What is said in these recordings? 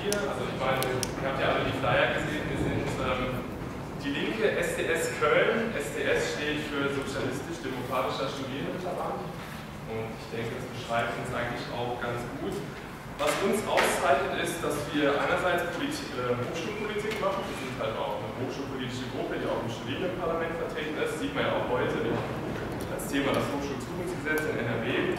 hier, also ich meine, ihr habt ja alle die Flyer gesehen, wir sind die linke SDS Köln. SDS steht für Sozialistisch-Demokratischer Studierendenverband und ich denke, das beschreibt uns eigentlich auch ganz gut. Was uns auszeichnet ist, dass wir einerseits Hochschulpolitik machen, wir sind halt auch eine hochschulpolitische Gruppe, die auch im Studierendenparlament vertreten ist, sieht man ja auch heute als Thema das Hochschulzugangsgesetz in NRW.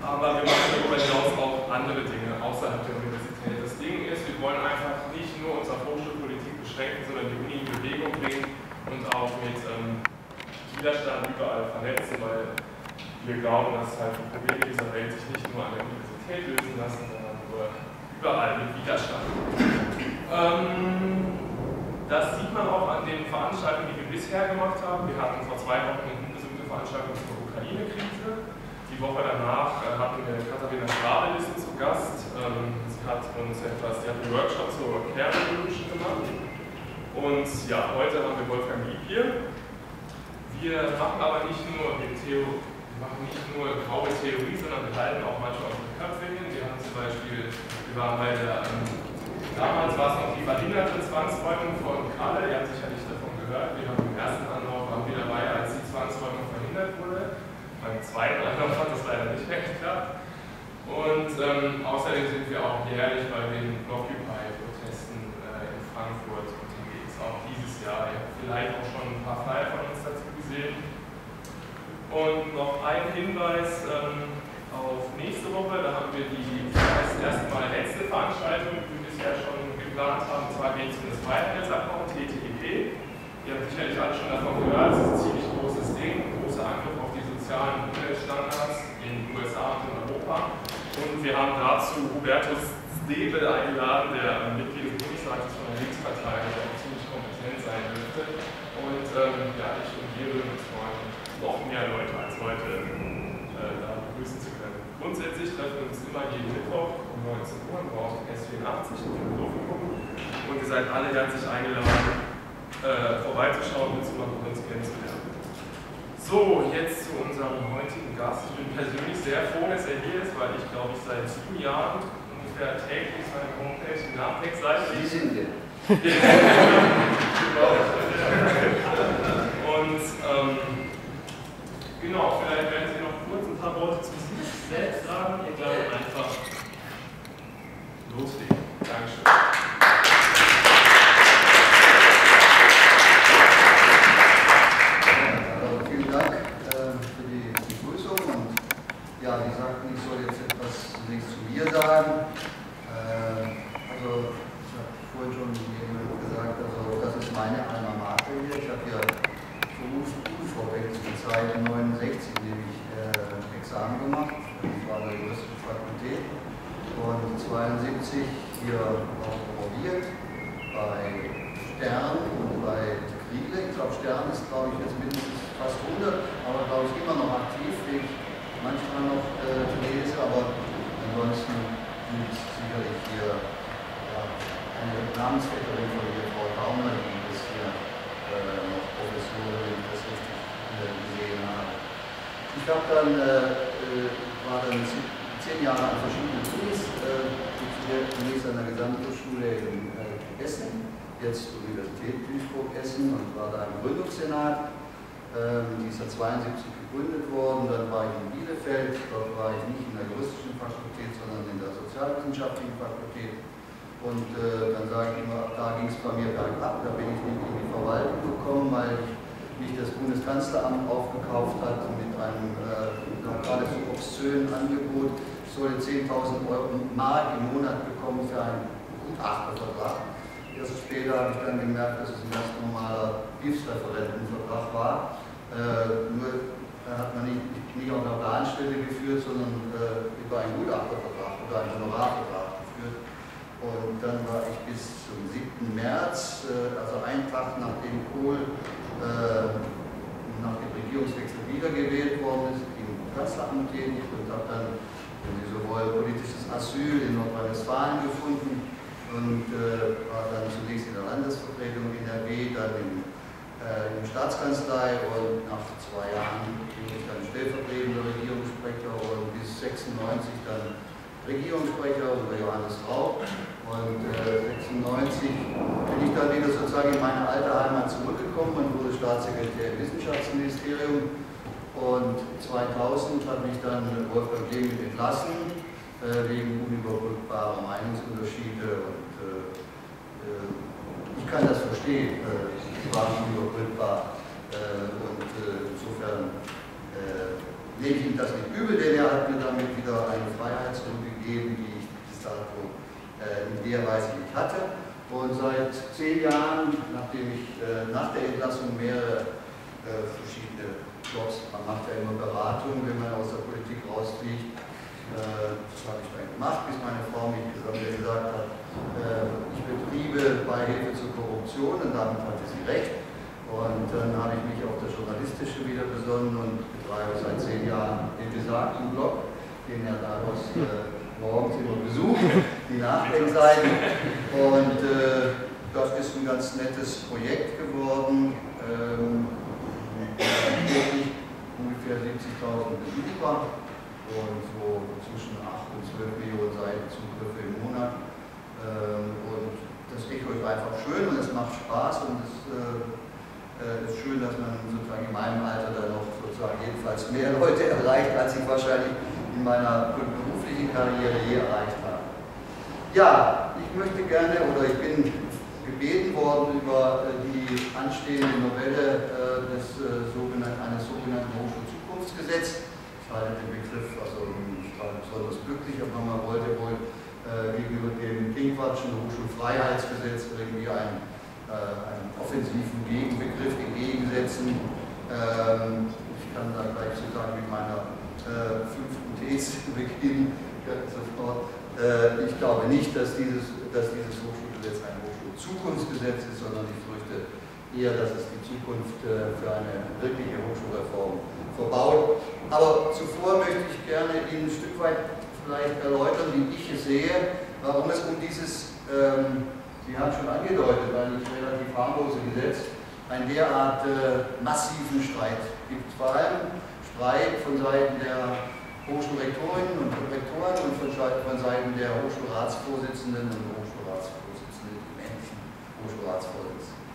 Aber wir machen darüber hinaus auch andere Dinge außerhalb der Universität. Das Ding ist, wir wollen einfach nicht nur unsere Hochschulpolitik beschränken, sondern die Uni in Bewegung bringen und auch mit Widerstand überall vernetzen, weil wir glauben, dass halt die Probleme dieser Welt sich nicht nur an der Universität lösen lassen, sondern nur überall mit Widerstand. Das sieht man auch an den Veranstaltungen, die wir bisher gemacht haben. Wir hatten vor 2 Wochen eine unbesuchte Veranstaltung zur Ukraine-Krise. Die Woche danach hatten wir Katharina Schrabe-Listen zu Gast. Sie hat einen Workshop zur Care Revolution gemacht. Und ja, heute haben wir Wolfgang Lieb hier. Wir machen aber nicht nur graue Theorie, sondern wir halten auch manchmal unsere Köpfe hin. Wir haben zum Beispiel, damals war es noch die verhinderte Zwangsräumung von Kalle, ihr habt sicherlich davon gehört. Wir haben im ersten Anlauf waren wir dabei, als die Zwangsräumung verhindert wurde. Beim zweiten Anlauf hat das leider nicht mehr geklappt. Und außerdem sind wir auch jährlich bei den Blockupy-Protesten in Frankfurt unterwegs, auch dieses Jahr. Ihr habt vielleicht auch schon ein paar Flyer von uns dazu gesehen. Und noch ein Hinweis auf nächste Woche, da haben wir die erstmal letzte Veranstaltung, die wir bisher schon geplant haben, und zwar geht es um das Freiheitsabkommen TTIP. Ihr habt sicherlich alle schon davon gehört, es ist ein ziemlich großes Ding, ein großer Angriff auf die sozialen Umweltstandards in den USA und in Europa. Und wir haben dazu Hubertus Stebel eingeladen, der Mitglied des Bundestages von der Linkspartei, der auch ziemlich kompetent sein dürfte. Und ja, ich und wir würden uns freuen, noch mehr Leute als heute da begrüßen zu können. Grundsätzlich treffen wir uns immer jeden Mittwoch um 19 Uhr im Raum S84 im Philosophikum. Und ihr seid alle herzlich eingeladen, vorbeizuschauen, mitzumachen und uns kennenzulernen. So, jetzt zu unserem heutigen Gast. Ich bin persönlich sehr froh, dass er hier ist, weil ich glaube, ich seit 7 Jahren ungefähr täglich seine Homepage in Nachtext-Seite. Sie sind wir. Und genau, vielleicht werden Sie noch kurz ein paar Worte zu sich selbst sagen. Ihr glaubt einfach loslegen. Dankeschön. Vielen Dank für die Begrüßung. Und ja, Sie sagten, ich soll jetzt etwas zunächst zu mir sagen. Also, ich habe vorhin schon gesagt, also das ist meine Alma Mater hier. Ich habe hier zur Zeit 69 nämlich Examen gemacht. Ich war an der juristischen Fakultät und 72 hier auch promoviert bei Stern und bei Kriele. Ich glaube, Stern ist, glaube ich, jetzt mindestens fast 100, aber glaube ich immer noch aktiv, wie ich manchmal noch lese, aber ansonsten gibt es sicherlich hier eine Namensvetterin von mir, Frau Baumler, die ist hier noch Professorin, das richtig gesehen habe. Ich habe dann, war dann 10 Jahre an verschiedenen Unis, zunächst an der Gesamthochschule in Essen, jetzt Universität Duisburg-Essen, und war da im Gründungssenat. Die ist ja 72 gegründet worden. Dann war ich in Bielefeld, dort war ich nicht in der juristischen Fakultät, sondern in der sozialwissenschaftlichen Fakultät. Und dann sage ich immer, da ging es bei mir bergab, da bin ich nicht in die Verwaltung gekommen, weil mich das Bundeskanzleramt aufgekauft hat mit einem geradezu obszönen Angebot. Ich solle 10.000 Mark im Monat bekommen für einen Gutachtervertrag. Erst später habe ich dann gemerkt, dass es ein ganz normaler Hilfsreferentenvertrag war. Nur hat man nicht auf einer Planstelle geführt, sondern über einen Gutachtervertrag oder einen Honorarvertrag geführt. Und dann war ich bis zum 7. März, also einen Tag nachdem Kohl nach dem Regierungswechsel wiedergewählt worden ist, im Kanzleramt tätig und habe dann, wenn Sie so wollen, politisches Asyl in Nordrhein-Westfalen gefunden und war dann zunächst in der Landesvertretung in NRW, dann in der Staatskanzlei, und nach 2 Jahren bin ich dann stellvertretender Regierungssprecher und bis 96 dann Regierungssprecher unter Johannes Rau. bin ich dann wieder sozusagen in meine alte Heimat zurückgekommen und wurde Staatssekretär im Wissenschaftsministerium. Und 2000 hat mich dann Wolfgang Kling entlassen, wegen unüberbrückbarer Meinungsunterschiede. Und ich kann das verstehen, sie waren unüberbrückbar. Und insofern nehme ich ihm das nicht übel, denn er hat mir damit wieder eine Freiheit zurückgegeben, die ich bis dato in der Weise nicht hatte. Und seit 10 Jahren, nachdem ich nach der Entlassung mehrere verschiedene Jobs, man macht ja immer Beratungen, wenn man aus der Politik rausfliegt, das habe ich dann gemacht, bis meine Frau mich gesagt hat, ich betriebe Beihilfe zur Korruption, und damit hatte sie recht. Und dann habe ich mich auf das Journalistische wieder besonnen und betreibe seit 10 Jahren den besagten Blog, den er daraus morgens immer besucht, die Nachdenkseiten. Und das ist ein ganz nettes Projekt geworden. Ungefähr 70.000 Besucher und so zwischen 8 und 12 Millionen Seitenzugriffe im Monat. Und das Echo ist einfach schön und es macht Spaß, und es ist schön, dass man sozusagen in meinem Alter dann noch sozusagen jedenfalls mehr Leute erreicht, als ich wahrscheinlich in meiner beruflichen Karriere je erreicht habe. Ja, ich möchte gerne, oder ich bin gebeten worden, über die anstehende Novelle eines sogenannten Hochschulzukunftsgesetzes. Ich halte den Begriff also nicht besonders glücklich, aber man wollte wohl gegenüber dem Pinkwatschen Hochschulfreiheitsgesetz irgendwie einen offensiven Gegenbegriff entgegensetzen. Ich kann da gleich sozusagen mit meiner 5. These beginnen. Ich glaube nicht, dass dieses Hochschulgesetz ein Hochschulzukunftsgesetz ist, sondern ich fürchte eher, dass es die Zukunft für eine wirkliche Hochschulreform verbaut. Aber zuvor möchte ich gerne Ihnen ein Stück weit vielleicht erläutern, wie ich es sehe, warum es um dieses, Sie haben schon angedeutet, weil ich relativ harmlose Gesetz, einen derart massiven Streit gibt. Vor allem Streit von Seiten der Hochschulrektorinnen und Rektoren und von Seiten der Hochschulratsvorsitzenden und Hochschulratsvorsitzenden, die männlichen Hochschulratsvorsitzenden.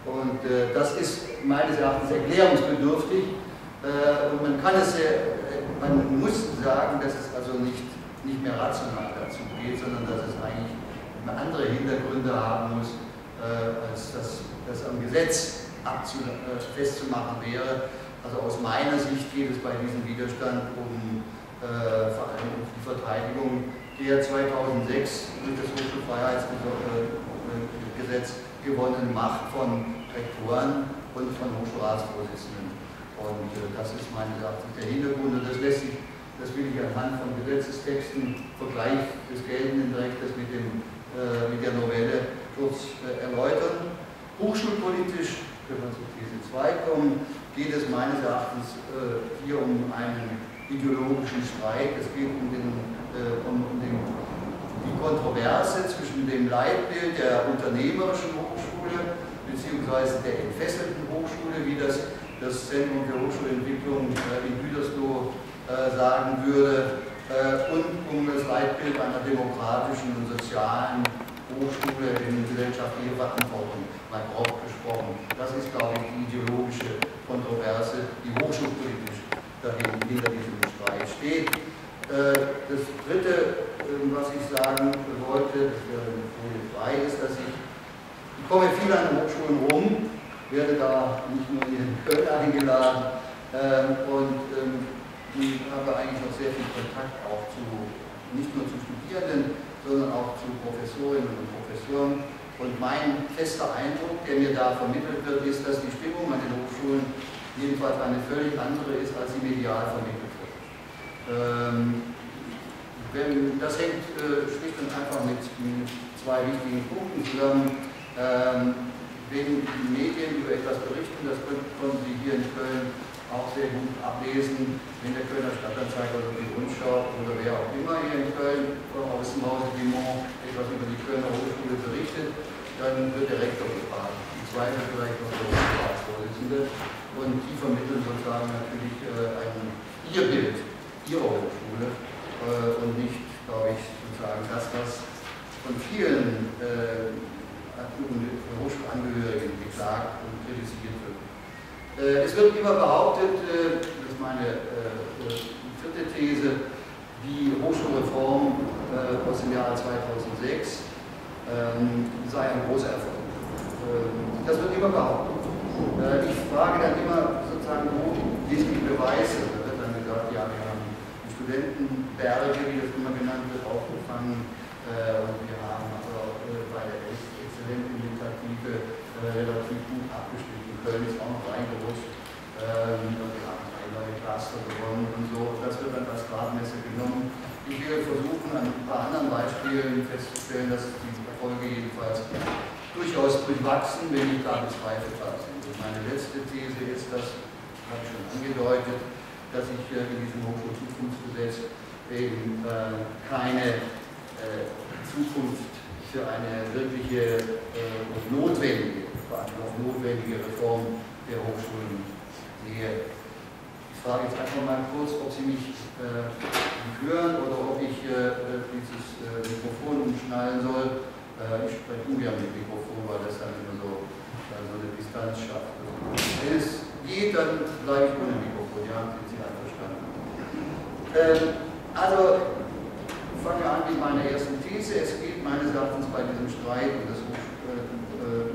Und das ist meines Erachtens erklärungsbedürftig. Und man muss sagen, dass es also nicht mehr rational dazu geht, sondern dass es eigentlich andere Hintergründe haben muss, als das am Gesetz festzumachen wäre. Also aus meiner Sicht geht es bei diesem Widerstand vor allem um die Verteidigung der 2006 durch das Hochschulfreiheitsgesetz gewonnenen Macht von Rektoren und von Hochschulratsvorsitzenden. Und das ist meines Erachtens der Hintergrund, und das will ich anhand von Gesetzestexten, Vergleich des geltenden Rechts mit der Novelle kurz erläutern. Hochschulpolitisch, wenn wir zu These 2 kommen, geht es meines Erachtens hier um einen ideologischen Streit. Es geht um die Kontroverse zwischen dem Leitbild der unternehmerischen Hochschule bzw. der entfesselten Hochschule, wie das Zentrum für Hochschulentwicklung in Gütersloh sagen würde, und um das Leitbild einer demokratischen und sozialen Hochschule in gesellschaftlicher Verantwortung, mal grob gesprochen. Das ist, glaube ich, die ideologische Kontroverse, die hochschulpolitisch hinter diesem Streit steht. Das Dritte, was ich sagen wollte, das wäre in Folie 3, ist, dass ich komme viel an Hochschulen rum, werde da nicht nur hier in Köln eingeladen und habe eigentlich noch sehr viel Kontakt auch nicht nur zu Studierenden, sondern auch zu Professorinnen und Professoren. Und mein fester Eindruck, der mir da vermittelt wird, ist, dass die Stimmung an den Hochschulen jedenfalls eine völlig andere ist, als sie medial vermittelt wird. Das hängt schlicht und einfach mit 2 wichtigen Punkten zusammen. Wenn die Medien über etwas berichten, das konnten Sie hier in Köln auch sehr gut ablesen, wenn der Kölner Stadtanzeiger oder die Rundschau oder wer auch immer hier in Köln aus dem Hause Dumont etwas über die Kölner Hochschule berichtet, dann wird der Rektor gefragt, im Zweifel vielleicht noch der Hochschulratsvorsitzende, und die vermitteln sozusagen natürlich ihr Bild ihrer Hochschule und nicht, glaube ich, sozusagen das, was von vielen Hochschulangehörigen beklagt und kritisiert wird. Es wird immer behauptet, das ist meine vierte These, die Hochschulreform aus dem Jahr 2006 sei ein großer Erfolg. Das wird immer behauptet. Ich frage dann immer sozusagen, wo sind die Beweise? Da wird dann gesagt, ja, wir haben die Studentenberge, wie das immer genannt wird, aufgefangen und wir haben aber bei der Exzellenzinitiative relativ gut abgeschnitten. Köln ist auch noch reingerutscht und wir haben 3 neue Cluster gewonnen und so. Das wird dann als Gradmesser genommen. Ich will versuchen, an ein paar anderen Beispielen festzustellen, dass diese Erfolge jedenfalls durchaus durchwachsen, wenn nicht gar bezweifelbar sind. Und meine letzte These ist, das habe ich schon angedeutet, dass ich in diesem Hochschulzukunftsgesetz eben keine Zukunft für eine wirkliche notwendige, vor allem auch notwendige Reform der Hochschulen sehe. Ich frage jetzt einfach mal kurz, ob Sie mich hören oder ob ich dieses Mikrofon umschnallen soll. Ich spreche ungern mit dem Mikrofon, weil das dann immer so eine Distanz schafft. Wenn es geht, dann bleibe ich ohne Mikrofon. Ja, sind Sie einverstanden? Also, fangen wir an mit meiner ersten These. Es geht meines Erachtens bei diesem Streit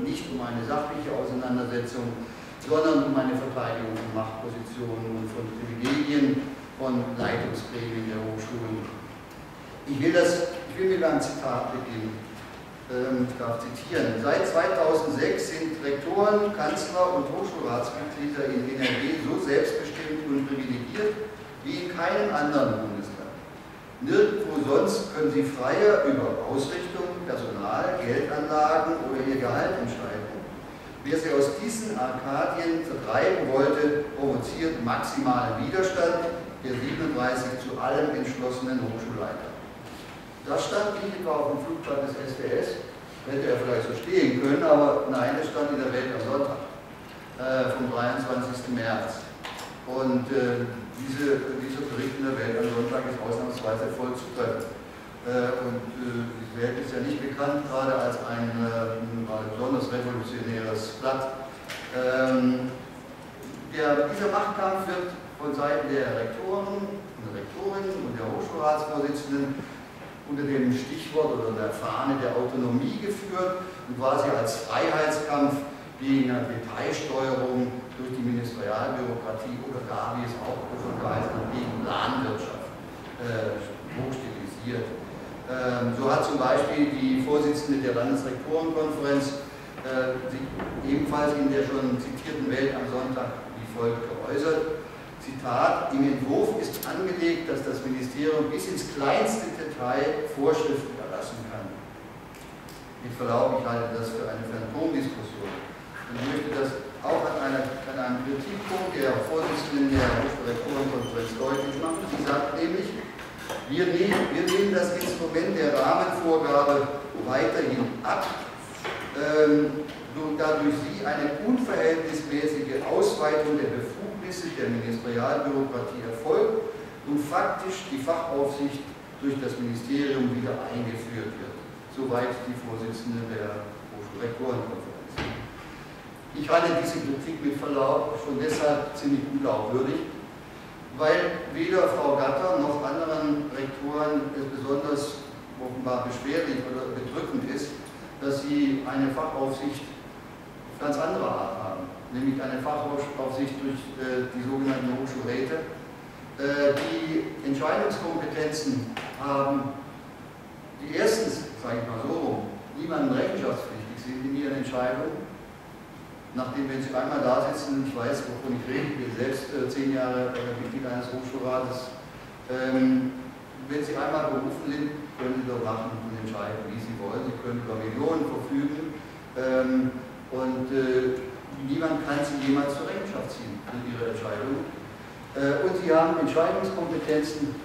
nicht um eine sachliche Auseinandersetzung, sondern um eine Verteidigung von Machtpositionen und von Privilegien von Leitungsgremien der Hochschulen. Ich will mit einem Zitat beginnen. Ich darf zitieren. Seit 2006 sind Rektoren, Kanzler und Hochschulratsmitglieder in NRW so selbstbestimmt und privilegiert wie in keinem anderen Bundesland. Nirgendwo sonst können sie freier über Ausrichtung, Personal, Geldanlagen oder ihr Gehalt entscheiden. Wer sie aus diesen Arkadien vertreiben wollte, provoziert maximalen Widerstand der 37 zu allem entschlossenen Hochschulleiter. Das stand nicht etwa auf dem Flugblatt des SDS, hätte er vielleicht so stehen können, aber nein, es stand in der Welt am Sonntag, vom 23. März. Und dieser Bericht in der Welt am Sonntag ist ausnahmsweise voll zutreffend. Die Welt ist ja nicht bekannt, gerade als ein besonders revolutionäres Blatt. Dieser Machtkampf wird von Seiten der Rektoren und Rektorinnen und der Hochschulratsvorsitzenden unter dem Stichwort oder der Fahne der Autonomie geführt und quasi als Freiheitskampf gegen eine Detailsteuerung durch die Ministerialbürokratie oder gar, wie es auch schon geheißen hat, gegen Planwirtschaft hochstilisiert. So hat zum Beispiel die Vorsitzende der Landesrektorenkonferenz sich ebenfalls in der schon zitierten Welt am Sonntag wie folgt geäußert. Zitat, im Entwurf ist angelegt, dass das Ministerium bis ins kleinste Detail Vorschriften erlassen kann. Mit Verlaub, ich halte das für eine Phantomdiskussion. Und ich möchte das auch an einem Kritikpunkt der Vorsitzenden der Hochschulrektorenkonferenz deutlich machen. Sie sagt nämlich, wir nehmen das Instrument der Rahmenvorgabe weiterhin ab, dadurch sie eine unverhältnismäßige Ausweitung der Befugnisse der Ministerialbürokratie erfolgt und faktisch die Fachaufsicht durch das Ministerium wieder eingeführt wird. Soweit die Vorsitzende der Hochschulrektorenkonferenz. Ich halte diese Kritik mit Verlaub schon deshalb ziemlich unglaubwürdig, weil weder Frau Gatter noch anderen Rektoren es besonders offenbar beschwerlich oder bedrückend ist, dass sie eine Fachaufsicht ganz anderer Art haben, nämlich eine Fachaufsicht durch die sogenannten Hochschulräte, die Entscheidungskompetenzen haben, die erstens, sage ich mal so rum, niemandem rechenschaftspflichtig sind in ihren Entscheidungen, nachdem, wenn sie einmal da sitzen, ich weiß, wovon ich rede, ich bin selbst 10 Jahre Mitglied eines Hochschulrates, wenn sie einmal berufen sind, können sie doch machen und entscheiden, wie sie wollen. Sie können über Millionen verfügen und niemand kann sie jemals zur Rechenschaft ziehen für ihre Entscheidungen. Und sie haben Entscheidungskompetenzen,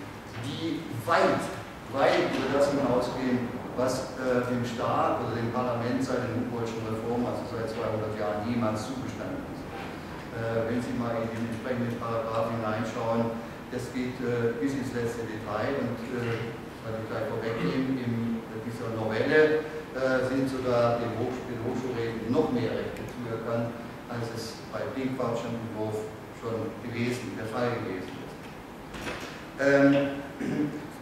die weit über das hinausgehen, was dem Staat oder dem Parlament seit den Humboldtschen Reformen, also seit 200 Jahren, niemals zugestanden ist. Wenn Sie mal in den entsprechenden Paragraphen hineinschauen, das geht bis ins letzte Detail und weil ich gleich vorwegnehmen, in dieser Novelle sind sogar den Hochschulräten noch mehr Rechte zuerkannt, als es bei Pinkwatsch und Entwurf schon der Fall gewesen ist.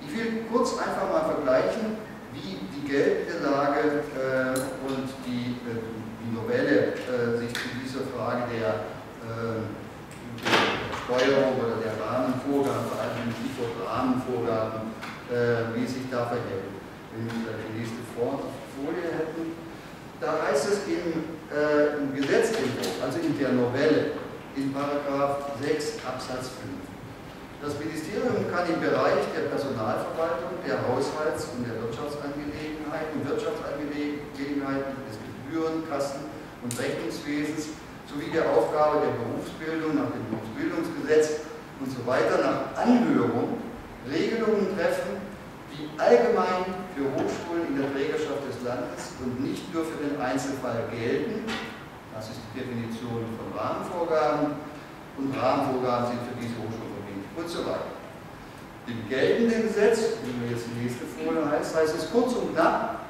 Ich will kurz einfach mal vergleichen, wie die geltende Lage und die Novelle sich zu dieser Frage der Steuerung oder der Rahmenvorgaben, vor allem im Stichwort Rahmenvorgaben, wie es sich da verhält. Wenn wir die nächste Folie hätten, da heißt es im Gesetzentwurf, also in der Novelle, in Paragraph 6 Absatz 5. Das Ministerium kann im Bereich der Personalverwaltung, der Haushalts- und der Wirtschaftsangelegenheiten, des Gebühren-, Kassen- und Rechnungswesens sowie der Aufgabe der Berufsbildung nach dem Berufsbildungsgesetz und so weiter nach Anhörung Regelungen treffen, die allgemein für Hochschulen in der Trägerschaft des Landes und nicht nur für den Einzelfall gelten. Das ist die Definition von Rahmenvorgaben, und Rahmenvorgaben sind für diese Hochschulen und so weiter. Im geltenden Gesetz, wie wir jetzt die nächste Folie heißt es kurz und knapp,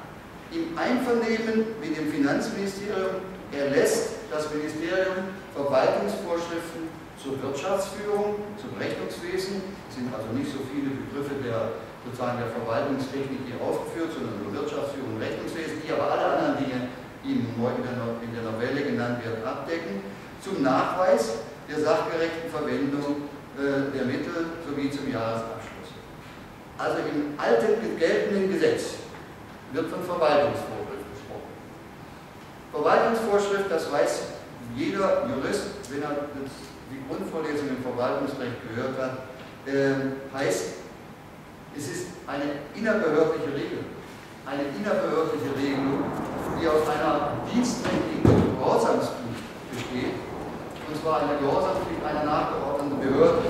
im Einvernehmen mit dem Finanzministerium erlässt das Ministerium Verwaltungsvorschriften zur Wirtschaftsführung, zum Rechnungswesen. Es sind also nicht so viele Begriffe der Verwaltungstechnik hier aufgeführt, sondern nur Wirtschaftsführung und Rechnungswesen, die aber alle anderen Dinge, die in der Novelle genannt werden, abdecken, zum Nachweis der sachgerechten Verwendung der Mittel sowie zum Jahresabschluss. Also im alten geltenden Gesetz wird von Verwaltungsvorschrift gesprochen. Verwaltungsvorschrift, das weiß jeder Jurist, wenn er die Grundvorlesung im Verwaltungsrecht gehört hat, heißt, es ist eine innerbehördliche Regelung. Eine innerbehördliche Regelung, die aus einer dienstrechtlichen Gehorsamspflicht besteht, und zwar eine Gehorsamspflicht einer nachgeordneten Behörde.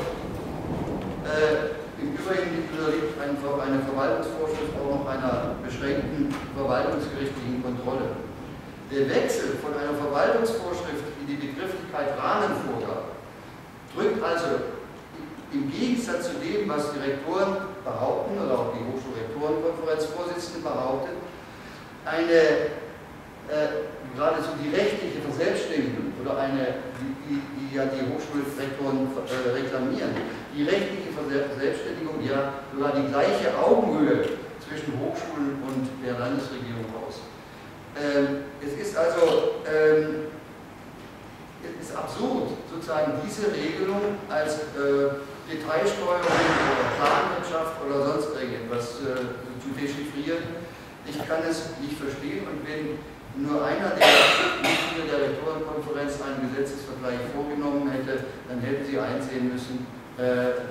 Im Übrigen unterliegt eine Verwaltungsvorschrift auch noch einer beschränkten verwaltungsgerichtlichen Kontrolle. Der Wechsel von einer Verwaltungsvorschrift in die Begrifflichkeit Rahmenvorgabe drückt also im Gegensatz zu dem, was die Rektoren behaupten oder auch die Hochschulrektorenkonferenzvorsitzende behauptet, eine geradezu die rechtliche Verselbstständigung oder die ja die Hochschulrektoren reklamieren, die rechtliche Verselbstständigung ja sogar die gleiche Augenhöhe zwischen Hochschulen und der Landesregierung aus. Es ist also es ist absurd, sozusagen diese Regelung als Detailsteuerung oder Planwirtschaft oder sonst irgendetwas zu dechiffrieren. Ich kann es nicht verstehen, und wenn nur einer der Mitglieder der Rektorenkonferenz einen Gesetzesvergleich vorgenommen hätte, dann hätten sie einsehen müssen,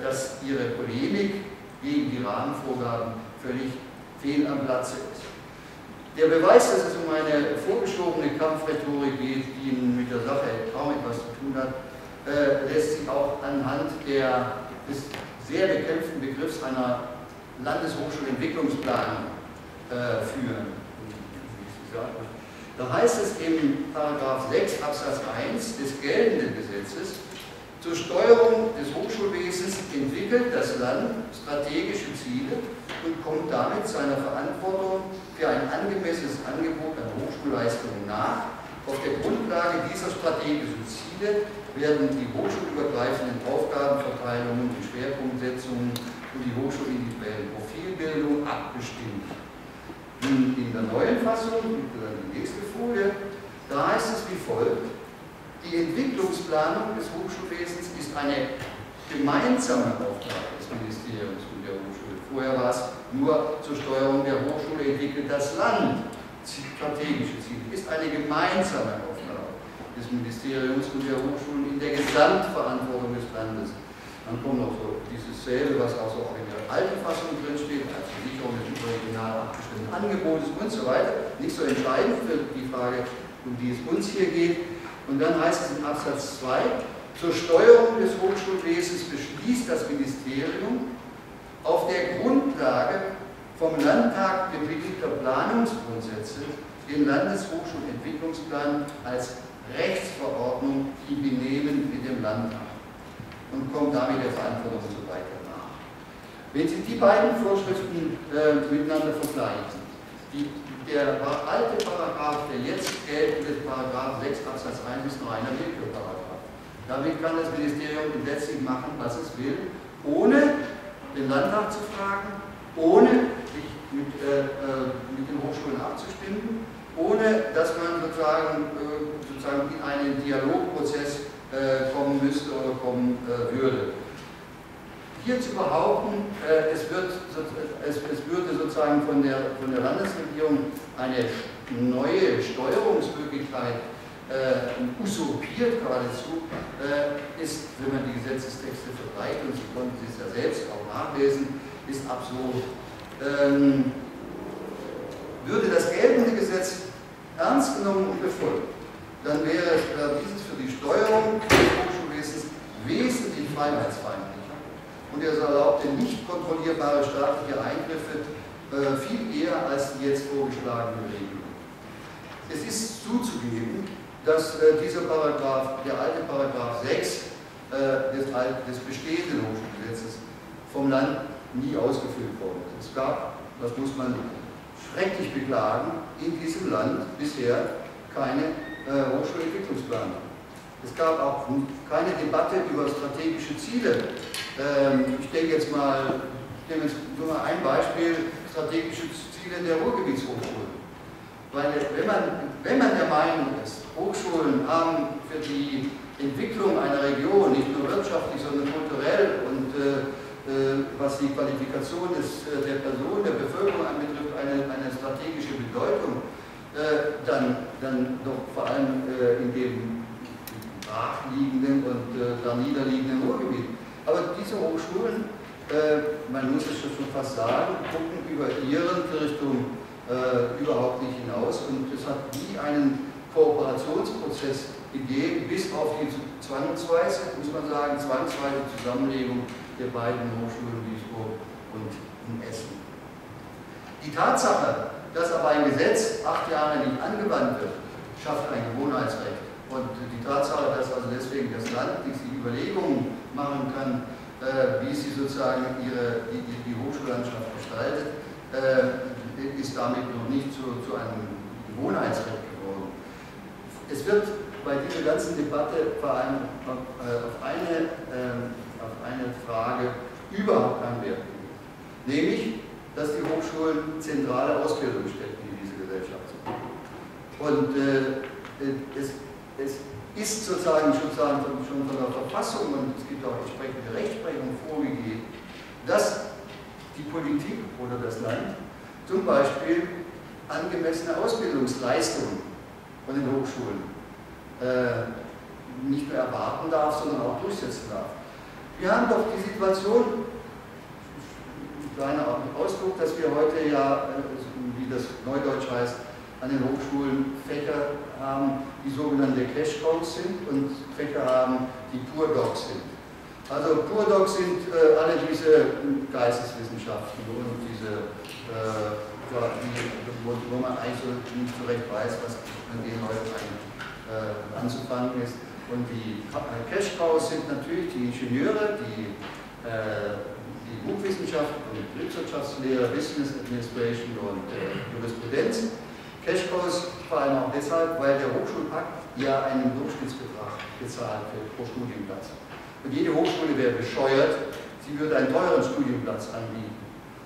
dass ihre Polemik gegen die Rahmenvorgaben völlig fehl am Platze ist. Der Beweis, dass es um eine vorgeschobene Kampfrhetorik geht, die mit der Sache kaum etwas zu tun hat, lässt sich auch anhand des sehr bekämpften Begriffs einer Landeshochschulentwicklungsplanung führen. Da heißt es im Paragraph 6 Absatz 1 des geltenden Gesetzes: Zur Steuerung des Hochschulwesens entwickelt das Land strategische Ziele und kommt damit seiner Verantwortung für ein angemessenes Angebot an Hochschulleistungen nach. Auf der Grundlage dieser strategischen Ziele werden die hochschulübergreifenden Aufgabenverteilungen, die Schwerpunktsetzungen und die hochschulindividuelle Profilbildung abgestimmt. In der neuen Fassung, die nächste Folie, da heißt es wie folgt: Die Entwicklungsplanung des Hochschulwesens ist eine gemeinsame Aufgabe des Ministeriums und der Hochschule. Vorher war es nur zur Steuerung der Hochschule entwickelt das Land. Strategische Ziele ist eine gemeinsame Aufgabe des Ministeriums und der Hochschulen in der Gesamtverantwortung des Landes. Dann kommt noch so dieses selbe, was also auch in der alten Fassung drinsteht, als Sicherung des überregional abgestimmten Angebotes und so weiter. Nicht so entscheidend für die Frage, um die es uns hier geht. Und dann heißt es in Absatz 2, zur Steuerung des Hochschulwesens beschließt das Ministerium auf der Grundlage vom Landtag gebilligter Planungsgrundsätze den Landeshochschulentwicklungsplan als Rechtsverordnung in Benehmen mit dem Landtag und kommt damit der Verantwortung und so weiter nach. Wenn Sie die beiden Vorschriften miteinander vergleichen, die der alte Paragraph, der jetzt geltende Paragraph 6 Absatz 1 ist nur einer Willkürparagraph. Damit kann das Ministerium letztlich machen, was es will, ohne den Landtag zu fragen, ohne sich mit den Hochschulen abzustimmen, ohne dass man sozusagen in einen Dialogprozess kommen müsste oder kommen würde. Hier zu behaupten, es würde sozusagen von der Landesregierung eine neue Steuerungsmöglichkeit usurpiert geradezu, ist, wenn man die Gesetzestexte vergleicht, und Sie konnten es ja selbst auch nachlesen, ist absurd. Würde das geltende Gesetz ernst genommen und befolgt, dann wäre dieses für die Steuerung des Hochschulwesens wesentlich freiheitsfeindlicher. Und es erlaubte nicht kontrollierbare staatliche Eingriffe viel eher als die jetzt vorgeschlagene Regelung. Es ist zuzugeben, dass dieser Paragraph, der alte Paragraph 6 des bestehenden Hochschulgesetzes vom Land nie ausgefüllt worden ist. Es gab, das muss man schrecklich beklagen, in diesem Land bisher keine Hochschulentwicklungsplanung. Es gab auch keine Debatte über strategische Ziele. Ich denke jetzt mal, nur mal ein Beispiel, strategische Ziele der Ruhrgebietshochschulen. Weil wenn man der Meinung ist, Hochschulen haben für die Entwicklung einer Region, nicht nur wirtschaftlich, sondern kulturell und was die Qualifikation der Person, der Bevölkerung anbetrifft, eine strategische Bedeutung, dann doch vor allem in dem brachliegenden und da niederliegenden Ruhrgebiet. Aber diese Hochschulen, man muss es schon fast sagen, gucken über ihren Richtung überhaupt nicht hinaus, und es hat nie einen Kooperationsprozess gegeben, bis auf die zwangsweise, muss man sagen, zwangsweise Zusammenlegung der beiden Hochschulen Duisburg und in Essen. Die Tatsache, dass aber ein Gesetz 8 Jahre nicht angewandt wird, schafft ein Gewohnheitsrecht. Und die Tatsache, dass also deswegen das Land sich Überlegungen machen kann, wie sie sozusagen die Hochschullandschaft gestaltet, ist damit noch nicht zu einem Gewohnheitsrecht geworden. Es wird bei dieser ganzen Debatte vor allem auf eine Frage überhaupt anwenden, nämlich, dass die Hochschulen zentrale Ausbildungsstätten in dieser Gesellschaft sind. Und es ist sozusagen schon von der Verfassung, und es gibt auch entsprechende Rechtsprechung vorgegeben, dass die Politik oder das Land zum Beispiel angemessene Ausbildungsleistungen von den Hochschulen nicht nur erwarten darf, sondern auch durchsetzen darf. Wir haben doch die Situation, ein kleiner Ausdruck, dass wir heute ja, wie das Neudeutsch heißt, an den Hochschulen Fächer haben, die sogenannte Cash Codes sind, und Fächer haben, die Pure Docs sind. Also Pure Docs sind alle diese Geisteswissenschaften und diese, wo man eigentlich so nicht so recht weiß, was mit denen heute anzufangen ist. Und die Cash Codes sind natürlich die Ingenieure, die Buchwissenschaften und Betriebswirtschaftslehre, Business Administration und Jurisprudenz. Cash Codes vor allem auch deshalb, weil der Hochschulpakt ja einen Durchschnittsbetrag bezahlt wird pro Studienplatz. Und jede Hochschule wäre bescheuert, sie würde einen teuren Studienplatz anbieten.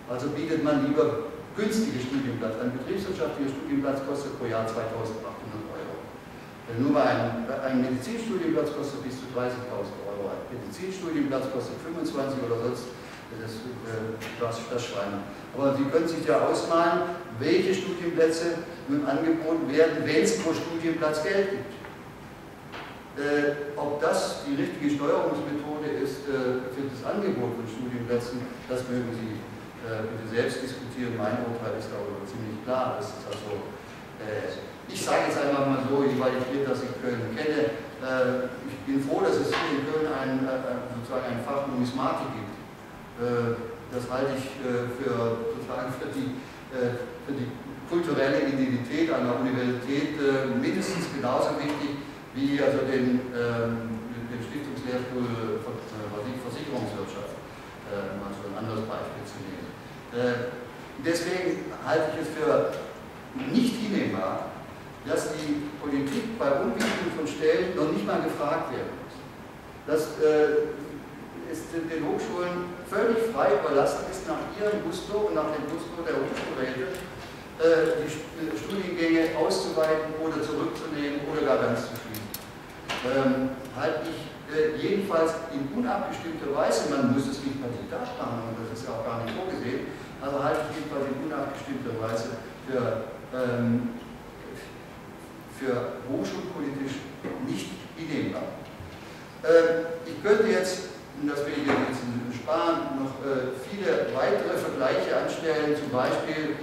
Also bietet man lieber günstige Studienplatz. Ein betriebswirtschaftlicher Studienplatz kostet pro Jahr 2.800 €. Nur mal ein Medizinstudienplatz kostet bis zu 30.000 €. Ein Medizinstudienplatz kostet 25 oder sonst. Das Schwein. Aber Sie können sich ja ausmalen, welche Studienplätze nun angeboten werden, wenn es pro Studienplatz Geld gibt. Ob das die richtige Steuerungsmethode ist für das Angebot von Studienplätzen, das mögen Sie bitte selbst diskutieren. Mein Urteil ist darüber ziemlich klar. Das ist also, ich sage jetzt einfach mal so, weil ich das in Köln kenne, ich bin froh, dass es hier in Köln sozusagen ein Fach Numismatik gibt. Das halte ich für die kulturelle Identität einer Universität mindestens genauso wichtig wie also den Stiftungslehrstuhl Versicherungswirtschaft, mal so ein anderes Beispiel zu nehmen. Deswegen halte ich es für nicht hinnehmbar, dass die Politik bei Umwicklung von Stellen noch nicht mal gefragt werden muss. Das ist den Hochschulen völlig frei überlassen ist, nach ihrem Gusto und nach dem Gusto der Hochschulräte die Studiengänge auszuweiten oder zurückzunehmen oder gar ganz zu schließen. Halte ich jedenfalls in unabgestimmter Weise, man muss es nicht partitar machen, und das ist ja auch gar nicht vorgesehen, also halte ich jedenfalls in unabgestimmter Weise für hochschulpolitisch nicht hinnehmbar. Ich könnte jetzt, das will ich jetzt sparen, noch viele weitere Vergleiche anstellen. Zum Beispiel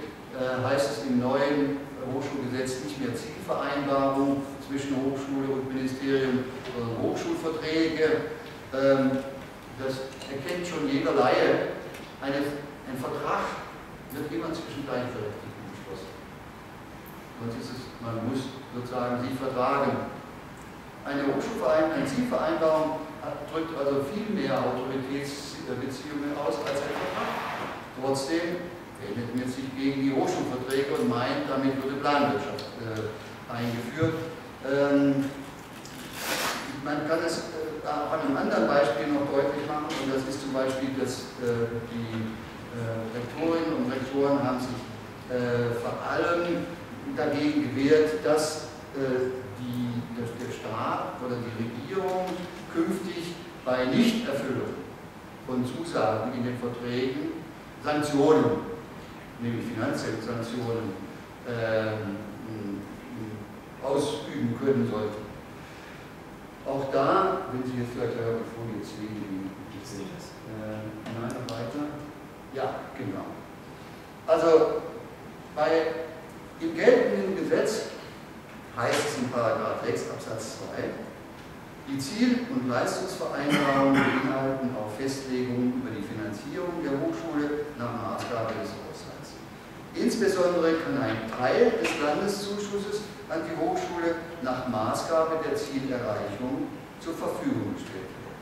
heißt es im neuen Hochschulgesetz nicht mehr Zielvereinbarung zwischen Hochschule und Ministerium, sondern Hochschulverträge. Das erkennt schon jeder Laie. Ein Vertrag wird immer zwischen Gleichberechtigten geschlossen. Sonst ist es, man muss sozusagen sie vertragen. Eine Zielvereinbarung drückt also viel mehr Autoritätsbeziehungen aus als ein Vertrag. Trotzdem wendet man sich gegen die Hochschulverträge und meint, damit würde Planwirtschaft eingeführt. Man kann es auch an einem anderen Beispiel noch deutlich machen, und das ist zum Beispiel, dass die Rektorinnen und Rektoren haben sich vor allem dagegen gewehrt, dass der Staat oder die Regierung künftig bei Nichterfüllung von Zusagen in den Verträgen Sanktionen, nämlich finanzielle Sanktionen, ausüben können sollte. Auch da, wenn Sie jetzt vielleicht die Folie sehen, nein, noch weiter. Ja, genau. Also im geltenden Gesetz heißt es in § 6 Absatz 2, die Ziel- und Leistungsvereinbarungen beinhalten auch Festlegungen über die Finanzierung der Hochschule nach Maßgabe des Haushalts. Insbesondere kann ein Teil des Landeszuschusses an die Hochschule nach Maßgabe der Zielerreichung zur Verfügung gestellt werden.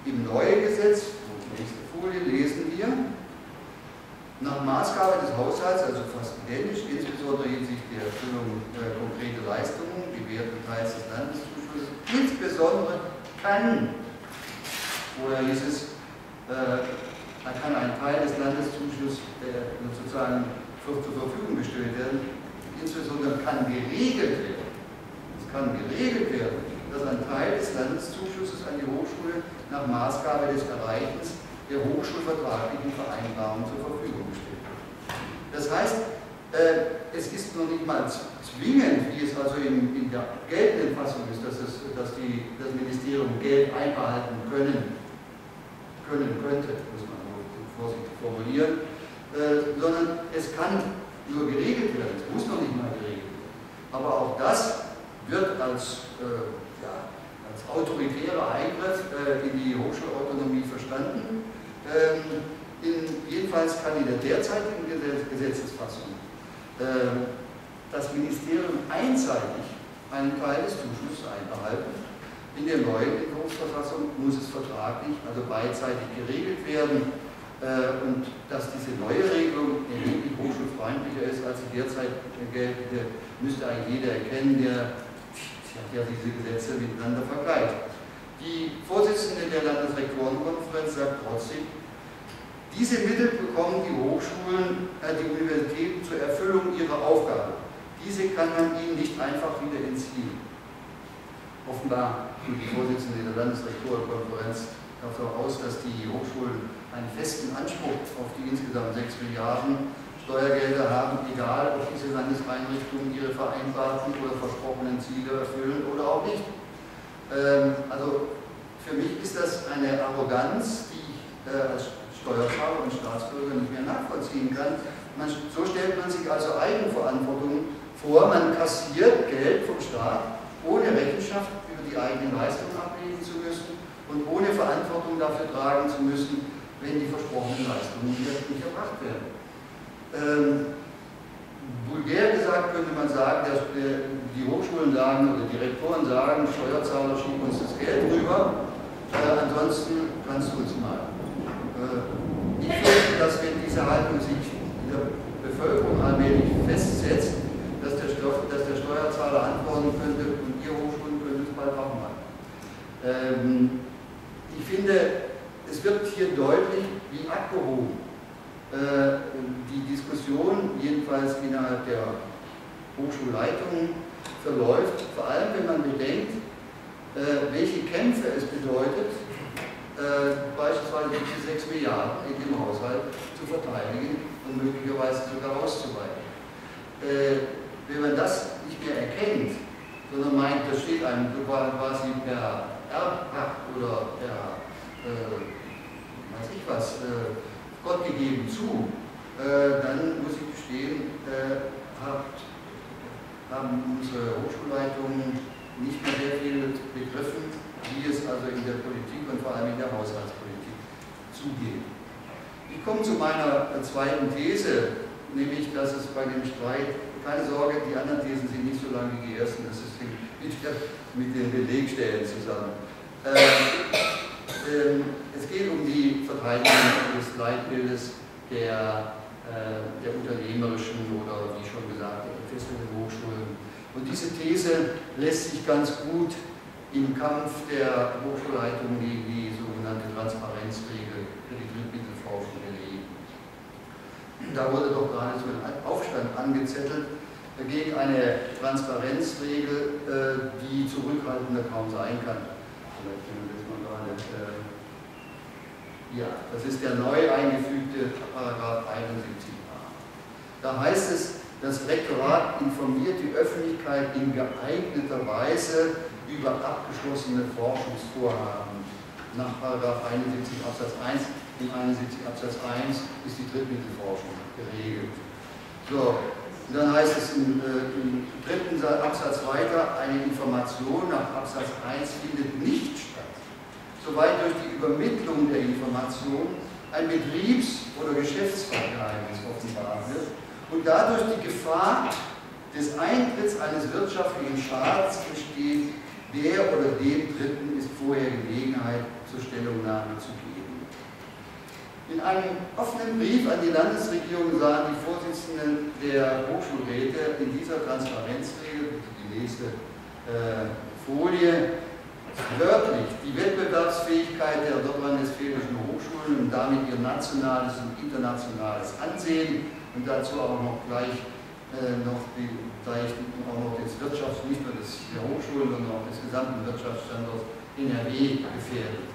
Im neuen Gesetz, nächste Folie, lesen wir, nach Maßgabe des Haushalts, also fast identisch, insbesondere hinsichtlich der Erfüllung konkreter Leistungen, gewährten Teils des Landeszuschusses, insbesondere kann, vorher hieß es, kann ein Teil des Landeszuschusses sozusagen zur Verfügung gestellt werden, insbesondere kann geregelt werden. Es kann geregelt werden, dass ein Teil des Landeszuschusses an die Hochschule nach Maßgabe des Erreichens der hochschulvertraglichen Vereinbarung zur Verfügung gestellt wird. Das heißt, es ist noch nicht mal zwingend, wie es also in der geltenden Fassung ist, dass das Ministerium Geld einbehalten können könnte, muss man vorsichtig formulieren, sondern es kann nur geregelt werden, es muss noch nicht mal geregelt werden. Aber auch das wird als autoritärer Eingriff in die Hochschulautonomie verstanden. Jedenfalls kann in der derzeitigen Gesetzesfassung das Ministerium einseitig einen Teil des Zuschusses einbehalten. In der neuen Entwurfsverfassung muss es vertraglich, also beidseitig geregelt werden, und dass diese neue Regelung erheblich hochschulfreundlicher ist als die derzeit geltende, müsste eigentlich jeder erkennen, der hat ja diese Gesetze miteinander vergleicht. Die Vorsitzende der Landesrektorenkonferenz sagt trotzdem, diese Mittel bekommen die Hochschulen, die Universitäten zur Erfüllung ihrer Aufgabe. Diese kann man ihnen nicht einfach wieder entziehen. Offenbar geht die Vorsitzende der Landesrektorenkonferenz davon aus, dass die Hochschulen einen festen Anspruch auf die insgesamt 6 Milliarden Steuergelder haben, egal ob diese Landeseinrichtungen ihre vereinbarten oder versprochenen Ziele erfüllen oder auch nicht. Also für mich ist das eine Arroganz, die ich als Steuerzahler und Staatsbürger nicht mehr nachvollziehen kann. So stellt man sich also Eigenverantwortung vor, man kassiert Geld vom Staat, ohne Rechenschaft über die eigenen Leistungen ablegen zu müssen und ohne Verantwortung dafür tragen zu müssen, wenn die versprochenen Leistungen nicht erbracht werden. Vulgär gesagt könnte man sagen, dass die Hochschulen sagen oder die Rektoren sagen, Steuerzahler schieben uns das Geld rüber, ansonsten kannst du uns mal. Ich finde, dass wenn diese Haltung sich in der Bevölkerung allmählich festsetzt, dass der Steuerzahler antworten könnte, und ihr Hochschulen können es bald auch machen. Ich finde, es wird hier deutlich, wie abgehoben die Diskussion, jedenfalls innerhalb der Hochschulleitungen, verläuft, vor allem wenn man bedenkt, welche Kämpfe es bedeutet, beispielsweise diese 6 Milliarden in dem Haushalt zu verteidigen und möglicherweise sogar auszuweiten. Wenn man das nicht mehr erkennt, sondern meint, das steht einem quasi per Erbpacht oder per, weiß ich was, Gott gegeben zu, dann muss ich gestehen, haben unsere Hochschulleitungen nicht mehr sehr viel begriffen, wie es also in der Politik und vor allem in der Haushaltspolitik zugeht. Ich komme zu meiner zweiten These, nämlich, dass es bei dem Streit, keine Sorge, die anderen Thesen sind nicht so lang wie die ersten, das ist mit den Belegstellen zusammen. Es geht um die Verteidigung des Leitbildes der unternehmerischen oder, wie schon gesagt, der gefestigten Hochschulen. Und diese These lässt sich ganz gut im Kampf der Hochschulleitung gegen die sogenannte Transparenzregel für die Drittmittelforschung belegen. Da wurde doch gerade so ein Aufstand angezettelt gegen eine Transparenzregel, die zurückhaltender kaum sein kann. Vielleicht können wir das mal gerade. Ja, das ist der neu eingefügte Paragraph 71a. Da heißt es, das Rektorat informiert die Öffentlichkeit in geeigneter Weise über abgeschlossene Forschungsvorhaben. Nach Paragraph 71 Absatz 1, in 71 Absatz 1 ist die Drittmittelforschung geregelt. So, und dann heißt es im dritten Absatz weiter, eine Information nach Absatz 1 findet nicht statt, soweit durch die Übermittlung der Information ein Betriebs- oder Geschäftsgeheimnis offenbar wird und dadurch die Gefahr des Eintritts eines wirtschaftlichen Schadens besteht, der oder dem Dritten ist vorher Gelegenheit zur Stellungnahme zu geben. In einem offenen Brief an die Landesregierung sahen die Vorsitzenden der Hochschulräte in dieser Transparenzregel, die nächste Folie, wörtlich die Wettbewerbsfähigkeit der nordrhein-westfälischen Hochschulen und damit ihr nationales und internationales Ansehen und dazu auch noch gleich das Wirtschafts-, nicht nur der Hochschulen, sondern auch des gesamten Wirtschaftsstandorts NRW gefährdet.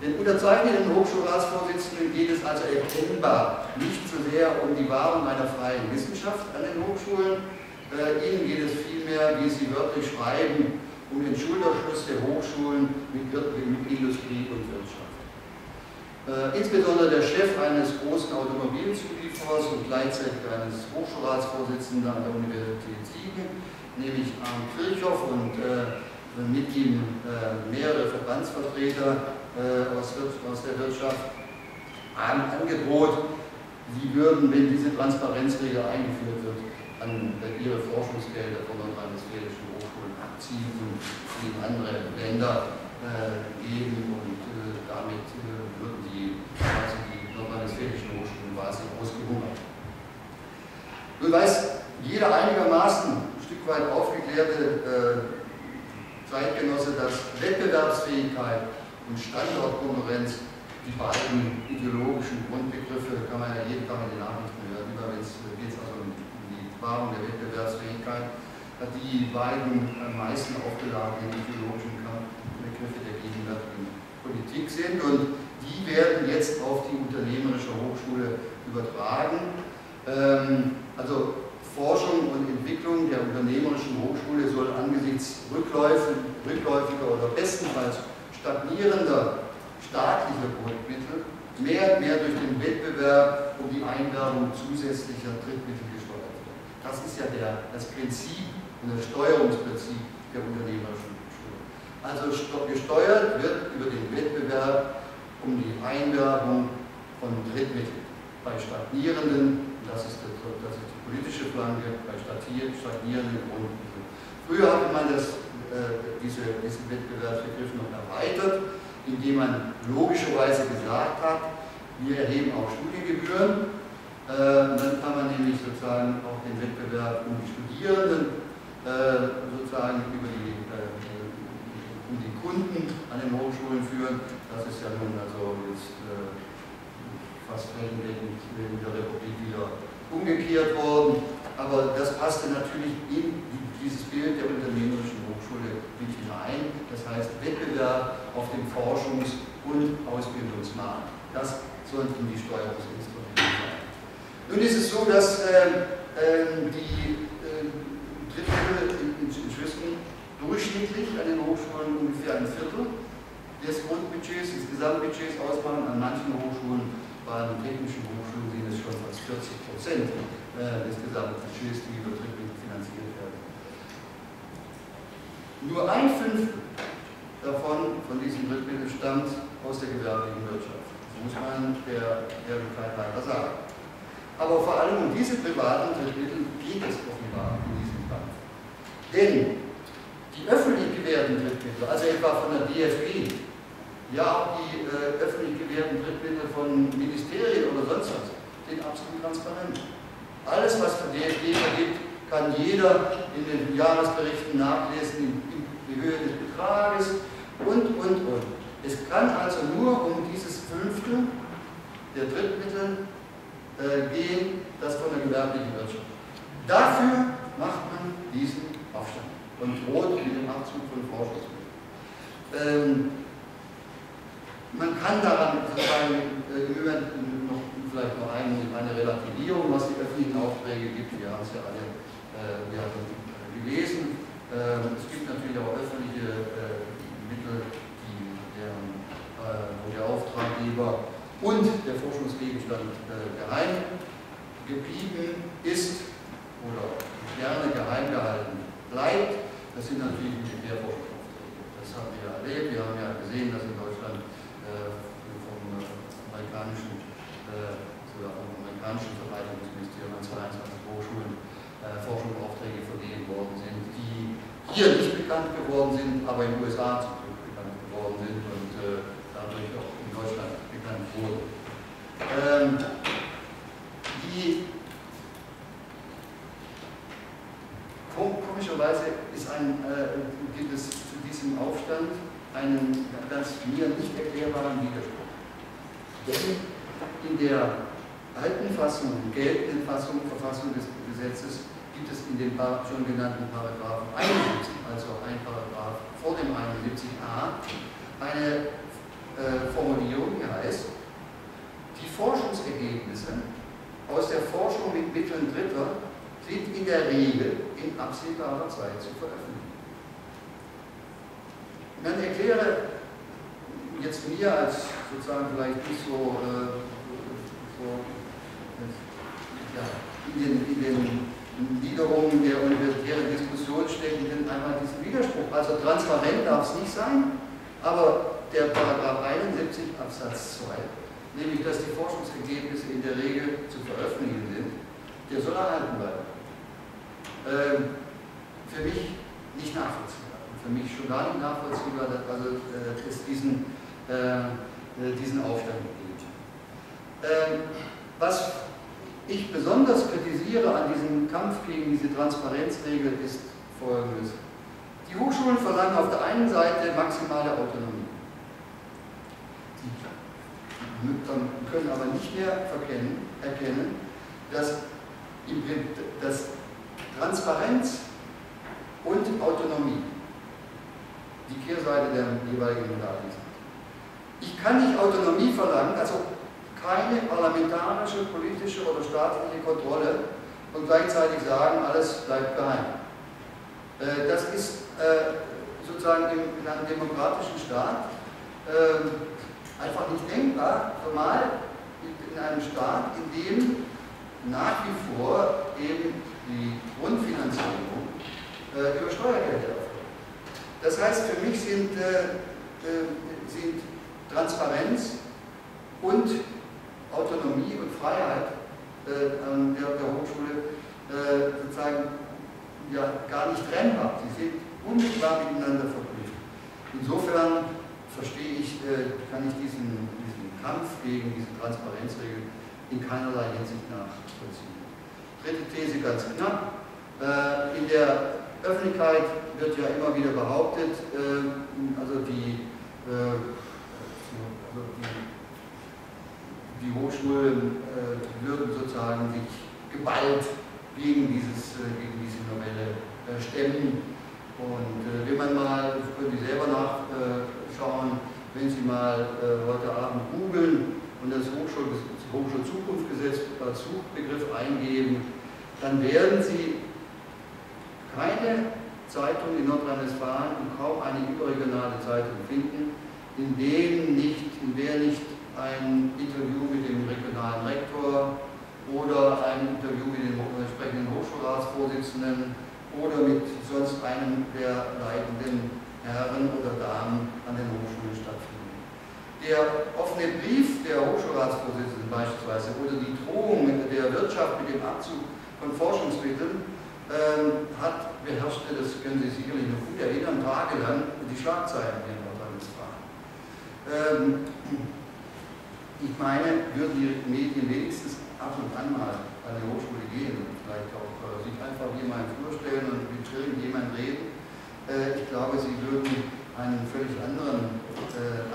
Den unterzeichneten Hochschulratsvorsitzenden geht es also erkennbar nicht so sehr um die Wahrung einer freien Wissenschaft an den Hochschulen, ihnen geht es vielmehr, wie sie wörtlich schreiben, um den Schulterschluss der Hochschulen mit Industrie und Wirtschaft. Insbesondere der Chef eines großen Automobilzulieferers und gleichzeitig eines Hochschulratsvorsitzenden an der Universität Siegen, nämlich Arndt Kirchhoff und mit ihm mehrere Verbandsvertreter aus der Wirtschaft, haben angedroht, sie würden, wenn diese Transparenzregel eingeführt wird, an ihre Forschungsgelder von nordrhein-westfälischen Hochschulen abziehen und in andere Länder geben und damit würden die nordrhein-westfälischen Hochschulen quasi ausgehungert. Nun weiß jeder einigermaßen ein Stück weit aufgeklärte Zeitgenosse, dass Wettbewerbsfähigkeit und Standortkonkurrenz, die beiden ideologischen Grundbegriffe, kann man ja jeden Tag in den Nachrichten hören, immer wenn es geht also um die Wahrung der Wettbewerbsfähigkeit, die beiden am meisten aufgeladenen ideologischen Begriffe der gegenwärtigen Politik sind, und die werden jetzt auf die unternehmerische Hochschule übertragen. Also Forschung und Entwicklung der unternehmerischen Hochschule soll angesichts rückläufiger oder bestenfalls stagnierender staatlicher Grundmittel mehr und mehr durch den Wettbewerb um die Einwerbung zusätzlicher Drittmittel gesteuert werden. Das ist ja das Prinzip und das Steuerungsprinzip der unternehmerischen Hochschule. Also gesteuert wird über den Wettbewerb um die Einwerbung von Drittmitteln. Bei stagnierenden, das ist die politische Flanke, bei stagnierenden Grundmitteln. Früher hatte man diesen Wettbewerbsbegriff noch erweitert, indem man logischerweise gesagt hat, wir erheben auch Studiengebühren, Dann kann man nämlich sozusagen auch den Wettbewerb um die Studierenden sozusagen um die Kunden an den Hochschulen führen. Das ist ja nun also jetzt fast flächendeckend in der Republik wieder umgekehrt worden. Aber das passte natürlich in dieses Bild der unternehmerischen Hochschule mit hinein. Das heißt Wettbewerb auf dem Forschungs- und Ausbildungsmarkt. Das sollten die Steuerungsinstrumente sein. Nun ist es so, dass die Drittmittel inzwischen durchschnittlich an den Hochschulen ungefähr ein Viertel des Grundbudgets, des Gesamtbudgets ausmachen. An manchen Hochschulen, bei den technischen Hochschulen, sind es schon fast 40% des Gesamtbudgets, die über Drittmittel finanziert werden. Nur ein Fünftel davon, von diesen Drittmitteln, stammt aus der gewerblichen Wirtschaft. Das muss man der Herrlichkeit weiter sagen. Aber vor allem um diese privaten Drittmittel geht es offenbar in diesem Kampf. Denn die öffentlich gewährten Drittmittel, also etwa von der DFG, ja auch die öffentlich gewährten Drittmittel von Ministerien oder sonst was, sind absolut transparent. Alles, was von DFG vergibt, kann jeder in den Jahresberichten nachlesen, in die Höhe des Betrages und. Es kann also nur um dieses Fünftel der Drittmittel gehen, das von der gewerblichen Wirtschaft. Dafür macht man diesen Aufstand und droht mit dem Abzug von Forschungsmitteln. Man kann daran sozusagen vielleicht noch eine Relativierung, was die öffentlichen Aufträge gibt. Wir haben es ja alle gelesen. Es gibt natürlich auch öffentliche Mittel, wo der Auftraggeber und der Forschungsgegenstand geheim geblieben ist oder gerne geheim gehalten bleibt. Das sind natürlich Militärforschungsaufträge. Das haben wir ja erlebt. Wir haben ja gesehen, dass in Deutschland vom amerikanischen Verteidigungsministerium an 22 Hochschulen Forschungsaufträge vergeben worden sind, die hier nicht bekannt geworden sind, aber in den USA zum Glück bekannt geworden sind und dadurch auch in Deutschland bekannt wurden. Komischerweise gibt es zu diesem Aufstand einen ganz mir nicht erklärbaren Widerspruch. Denn in der alten Fassung, geltenden Verfassung des Gesetzes, gibt es in dem schon genannten Paragraphen 71, also ein Paragraph vor dem 71a, eine Formulierung, die heißt, die Forschungsergebnisse aus der Forschung mit Mitteln Dritter sind in der Regel in absehbarer Zeit zu veröffentlichen. Man erkläre jetzt mir als sozusagen vielleicht nicht in den Niederungen der universitären Diskussion steckenden einmal diesen Widerspruch. Also transparent darf es nicht sein, aber der Paragraph 71 Absatz 2, nämlich dass die Forschungsergebnisse in der Regel zu veröffentlichen sind, der soll erhalten bleiben. Für mich nicht nachvollziehbar. Für mich schon gar nicht nachvollziehbar, dass es diesen Aufstand gibt. Was ich besonders kritisiere an diesem Kampf gegen diese Transparenzregel ist Folgendes. Die Hochschulen verlangen auf der einen Seite maximale Autonomie. Sie können aber nicht mehr erkennen, dass Transparenz und Autonomie die Kehrseite der jeweiligen Medaille sind. Ich kann nicht Autonomie verlangen, also keine parlamentarische, politische oder staatliche Kontrolle und gleichzeitig sagen, alles bleibt geheim. Das ist sozusagen in einem demokratischen Staat einfach nicht denkbar, zumal in einem Staat, in dem nach wie vor eben die Grundfinanzierung über Steuergelder erfolgt. Das heißt, für mich sind Transparenz und Autonomie und Freiheit der Hochschule sozusagen ja, gar nicht trennbar. Sie sind unmittelbar miteinander verknüpft. Insofern kann ich diesen Kampf gegen diese Transparenzregel in keinerlei Hinsicht nachvollziehen. Dritte These ganz knapp. In der Öffentlichkeit wird ja immer wieder behauptet, die Hochschulen würden sozusagen sich geballt gegen diese Novelle stemmen. Und wenn man mal, das können Sie selber nachschauen, wenn Sie mal heute Abend googeln und das Hochschulzukunftsgesetz als Suchbegriff eingeben, dann werden Sie keine Zeitung in Nordrhein-Westfalen und kaum eine überregionale Zeitung finden, in der nicht ein Interview mit dem regionalen Rektor oder ein Interview mit dem entsprechenden Hochschulratsvorsitzenden oder mit sonst einem der leitenden Herren oder Damen an den Hochschulen stattfindet. Der offene Brief der Hochschulratsvorsitzenden beispielsweise oder die Drohung der Wirtschaft mit dem Abzug von Forschungsmitteln beherrschte, das können Sie sicherlich noch gut erinnern, tagelang die Schlagzeilen hier in Nordrhein-Westfalen. Ich meine, würden die Medien wenigstens ab und an mal an die Hochschule gehen und vielleicht auch sich einfach hier mal in den Flur stellen und mit irgendjemandem reden, ich glaube, sie würden einen völlig anderen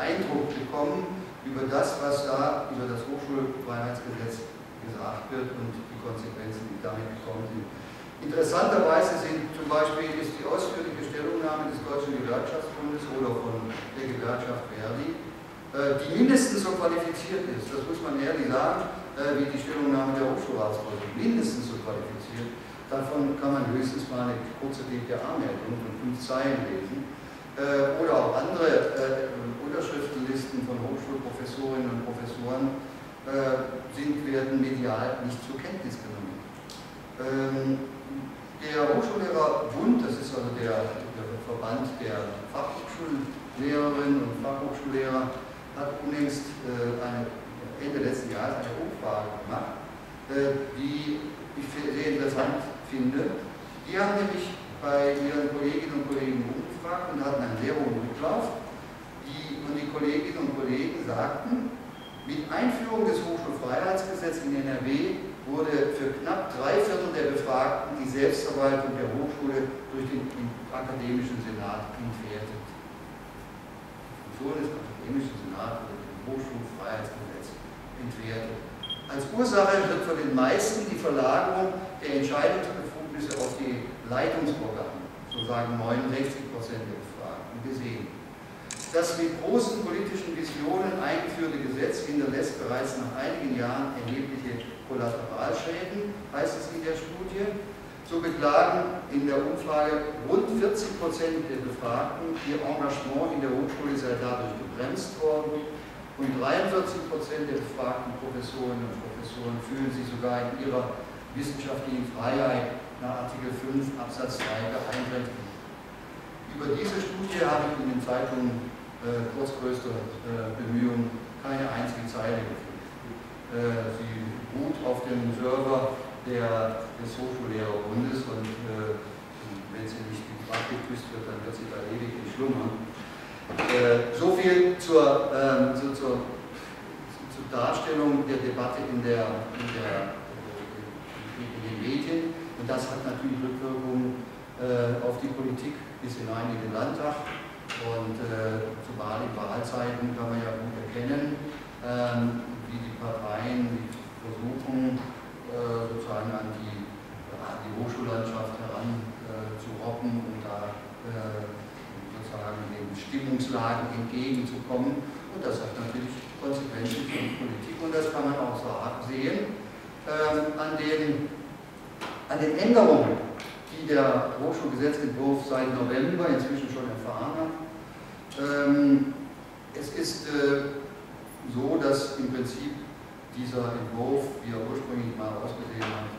Eindruck bekommen über das, was da über das Hochschulfreiheitsgesetz gesagt wird und die Konsequenzen, die damit gekommen sind. Interessanterweise ist die ausführliche Stellungnahme des Deutschen Gewerkschaftsbundes oder von der Gewerkschaft Verdi, die mindestens so qualifiziert ist, das muss man ehrlich sagen, wie die Stellungnahme der Hochschulratsvorsitzenden, mindestens so qualifiziert. Davon kann man höchstens mal eine kurze DPA-Meldung von 5 Zeilen lesen. Oder auch andere Unterschriftenlisten von Hochschulprofessorinnen und Professoren werden medial nicht zur Kenntnis genommen. Der Hochschullehrerbund, das ist also der Verband der Fachhochschullehrerinnen und Fachhochschullehrer, hat unlängst Ende letzten Jahres eine Umfrage gemacht, die ich sehr interessant finde. Die haben nämlich bei ihren Kolleginnen und Kollegen umgefragt und hatten einen sehr hohen Rücklauf. Und die Kolleginnen und Kollegen sagten, mit Einführung des Hochschulfreiheitsgesetzes in NRW wurde für knapp 3/4 der Befragten die Selbstverwaltung der Hochschule durch den akademischen Senat entwertet. Die Funktion des akademischen Senats wurde dem Hochschulfreiheitsgesetz entwertet. Als Ursache wird von den meisten die Verlagerung der Entscheidungsbefugnisse auf die Leitungsorgane, so sagen 69% der Befragten, gesehen. Das mit großen politischen Visionen eingeführte Gesetz hinterlässt bereits nach einigen Jahren erhebliche Kollateralschäden, heißt es in der Studie. So beklagen in der Umfrage rund 40% der Befragten, ihr Engagement in der Hochschule sei dadurch gebremst worden und 43% der befragten Professorinnen und Professoren fühlen sich sogar in ihrer wissenschaftlichen Freiheit nach Artikel 5 Absatz 3 beeinträchtigt. Über diese Studie habe ich in den Zeitungen trotz größter Bemühungen keine einzige Zeile gefunden. Sie ruht auf dem Server des Hochschullehrerbundes und wenn sie nicht abgeküsst wird, dann wird sie da ewig nicht schlummern. So viel zur Darstellung der Debatte in den Medien. Und das hat natürlich Rückwirkungen auf die Politik bis hinein in den Landtag. Und zumal in Wahlzeiten kann man ja gut erkennen, wie die Parteien versuchen, sozusagen an die Hochschullandschaft heranzuroppen und da sozusagen den Stimmungslagen entgegenzukommen. Und das hat natürlich Konsequenzen für die Politik. Und das kann man auch sehen an den Änderungen, die der Hochschulgesetzentwurf seit November inzwischen schon erfahren hat. Es ist so, dass im Prinzip dieser Entwurf, wie er ursprünglich mal ausgesehen hat,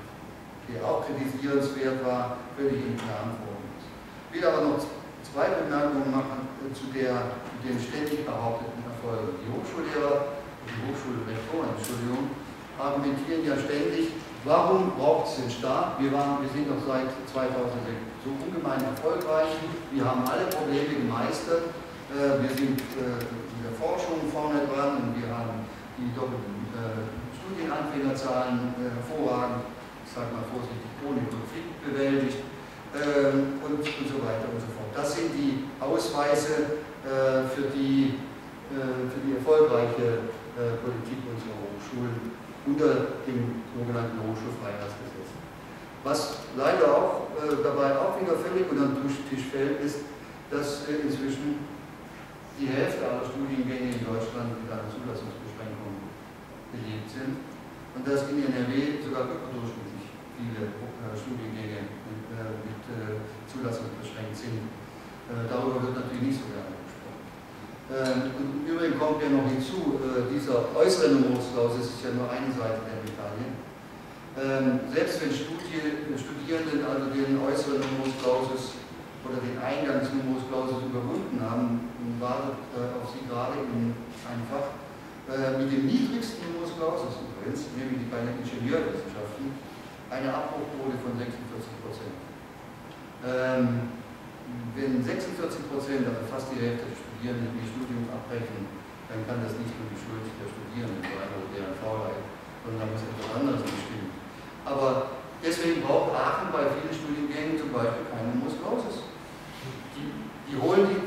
der auch kritisierenswert war, völlig entfernt worden ist. Ich will aber noch 2 Bemerkungen machen zu den ständig behaupteten Erfolgen. Die Hochschullehrer, die Hochschulrektoren, argumentieren ja ständig, warum braucht es den Staat? Wir sind doch seit 2006 so ungemein erfolgreich, wir haben alle Probleme gemeistert, wir sind in der Forschung vorne dran und wir haben die doppelten Studienanfängerzahlen hervorragend, ich sage mal vorsichtig, ohne Konflikt bewältigt und so weiter und so fort. Das sind die Ausweise für die erfolgreiche Politik unserer Hochschulen unter dem sogenannten Hochschulfreiheitsgesetz. Was leider auch dabei auch wieder völlig unter den Tisch fällt, ist, dass inzwischen die Hälfte aller Studiengänge in Deutschland mit einer Zulassungsbeschränkung belegt sind und dass in NRW sogar überdurchschnittlich viele Studiengänge mit Zulassungsbeschränkt sind. Darüber wird natürlich nicht so gerne gesprochen. Und im Übrigen kommt ja noch hinzu, dieser äußere Numerus Clausus ist ja nur eine Seite der Medaille. Selbst wenn Studierenden also den äußeren Numerus Clausus oder den Eingangsnumerus Clausus überwunden haben, wartet auf sie gerade in einem Fach mit dem niedrigsten Numerus Clausus übrigens, nämlich bei den Ingenieurwissenschaften, eine Abbruchquote von 46%. Wenn 46%, also fast die Hälfte der Studierenden, ihr Studium abbrechen, dann kann das nicht nur die Schuld der Studierenden sein oder deren Faulheit, sondern da muss etwas anderes bestimmen. Aber deswegen braucht Aachen bei vielen Studiengängen zum Beispiel keinen Numerus Clausus. Die holen die,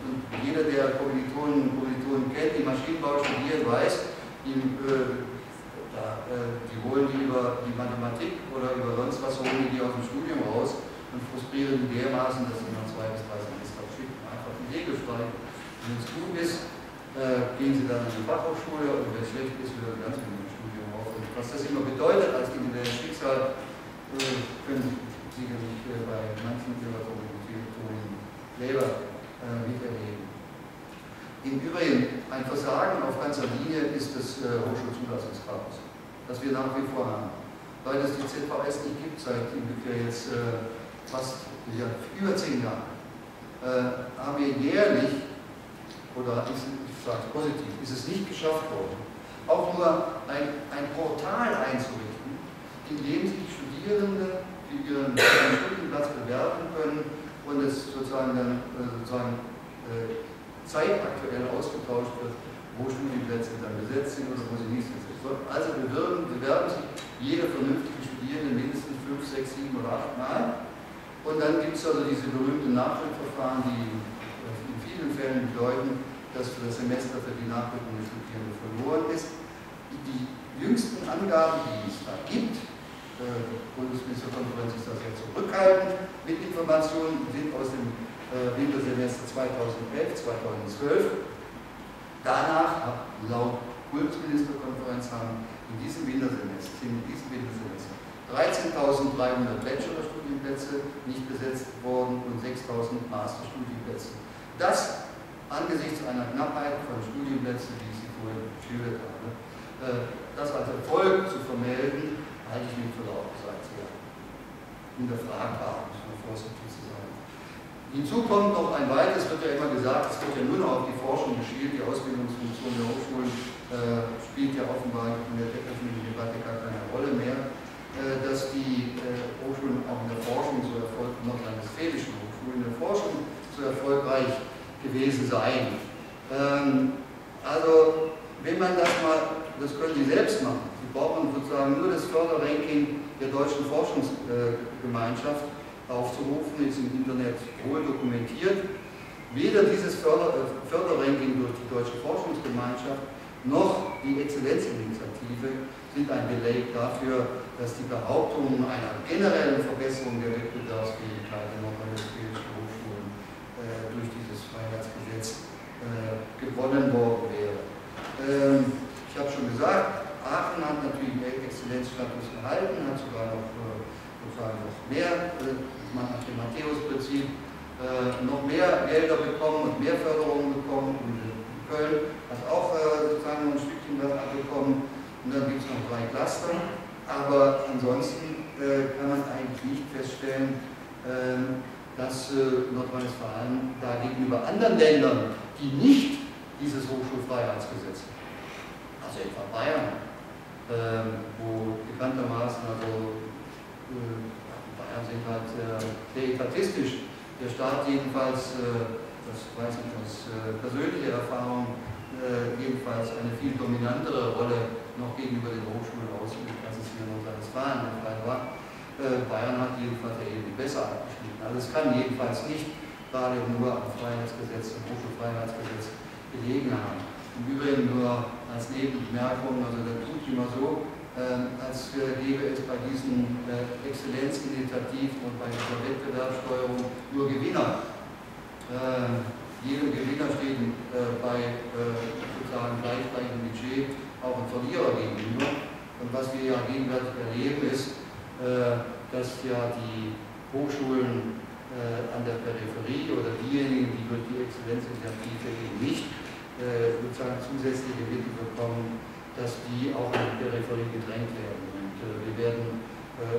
und jeder, der Kommilitonen und Kommilitonen kennt, die Maschinenbau studieren, weiß, die holen die über die Mathematik oder über sonst was, holen die aus dem Studium raus und frustrieren die dermaßen, dass sie noch 2 bis 3 Semester schicken. Einfach den Regel steigen. Wenn es gut ist, gehen sie dann an die Fachhochschule und wenn es schlecht ist, hören sie ganz mit dem Studium auf. Und was das immer bedeutet als individuelles Schicksal, können Sie sicherlich bei manchen Ihrer Kommilitonen selber miterleben. Im Übrigen, ein Versagen auf ganzer Linie ist das Hochschulzulassungschaos, das wir nach wie vor haben. Weil es die ZVS nicht gibt, seit ungefähr jetzt fast über 10 Jahren, haben wir jährlich, oder ich sage es positiv, ist es nicht geschafft worden, auch nur ein Portal einzurichten, in dem sich Studierende für ihren Studienplatz bewerben können und es sozusagen dann zeitaktuell ausgetauscht wird, wo Studienplätze dann besetzt sind oder wo sie nicht besetzt sind. Also bewerben sich jeder vernünftige Studierende mindestens 5, 6, 7 oder 8 Mal. Und dann gibt es also diese berühmten Nachrückverfahren, die in vielen Fällen bedeuten, dass für das Semester für die nachrückenden Studierenden verloren ist. Die jüngsten Angaben, die es da gibt, die Bundesministerkonferenz ist da sehr zurückhaltend mit Informationen, sind aus dem Wintersemester 2011, 2012. Danach, laut Bundesministerkonferenz, haben in diesem Wintersemester 13.300 Bachelorstudienplätze nicht besetzt worden und 6.000 Masterstudienplätze. Das angesichts einer Knappheit von Studienplätzen, wie ich sie vorhin geschildert habe. Das als Erfolg zu vermelden, halte ich mit Verlaub gesagt sehr hinterfragbar, muss man vorsichtig zu sein. Hinzu kommt noch ein weiteres, wird ja immer gesagt, es wird ja nur noch auf die Forschung geschielt, die Ausbildungsfunktion der Hochschulen spielt ja offenbar in der öffentlichen Debatte gar keine Rolle mehr, dass die Hochschulen auch in der Forschung so erfolgreich, nordrhein-westfälischen Hochschulen in der Forschung so erfolgreich gewesen seien. Also, wenn man das mal, das können Sie selbst machen, Sie brauchen sozusagen nur das Förderranking der Deutschen Forschungsgemeinschaft aufzurufen, ist im Internet wohl dokumentiert. Weder dieses Förderranking durch die Deutsche Forschungsgemeinschaft noch die Exzellenzinitiative sind ein Beleg dafür, dass die Behauptungen einer generellen Verbesserung der Wettbewerbsfähigkeit der nordrhein-westfälischen Hochschulen durch dieses Freiheitsgesetz gewonnen worden wäre. Ich habe schon gesagt, Aachen hat natürlich den Exzellenzstatus erhalten, hat sogar noch, sozusagen noch mehr, nach dem Matthäus-Prinzip, noch mehr Gelder bekommen und mehr Förderungen bekommen. Und Köln hat auch sozusagen ein Stückchen was abbekommen. Und dann gibt es noch 3 Cluster. Aber ansonsten kann man eigentlich nicht feststellen, dass Nordrhein-Westfalen da gegenüber anderen Ländern, die nicht dieses Hochschulfreiheitsgesetz haben, also etwa Bayern, wo bekanntermaßen, also Bayern sind halt sehr etatistisch, der Staat jedenfalls, das weiß ich aus persönlicher Erfahrung, jedenfalls eine viel dominantere Rolle noch gegenüber den Hochschulen ausübt, als es hier in Nordrhein-Westfalen der Fall war. Bayern hat jedenfalls erheblich besser abgeschnitten. Also es kann jedenfalls nicht gerade nur am Freiheitsgesetz, am Hochschulfreiheitsgesetz gelegen haben. Im Übrigen nur als Nebenbemerkung, also das tut immer so, als gäbe es bei diesen Exzellenzinitiativen und bei dieser Wettbewerbssteuerung nur Gewinner. Jedem Gewinner steht bei sozusagen gleichgleichem Budget auch ein Verlierer gegenüber. Und was wir ja gegenwärtig erleben ist, dass ja die Hochschulen an der Peripherie oder diejenigen, die durch die Exzellenzinitiative eben nicht sozusagen zusätzliche Mittel bekommen, dass die auch an die Peripherie gedrängt werden. Und wir werden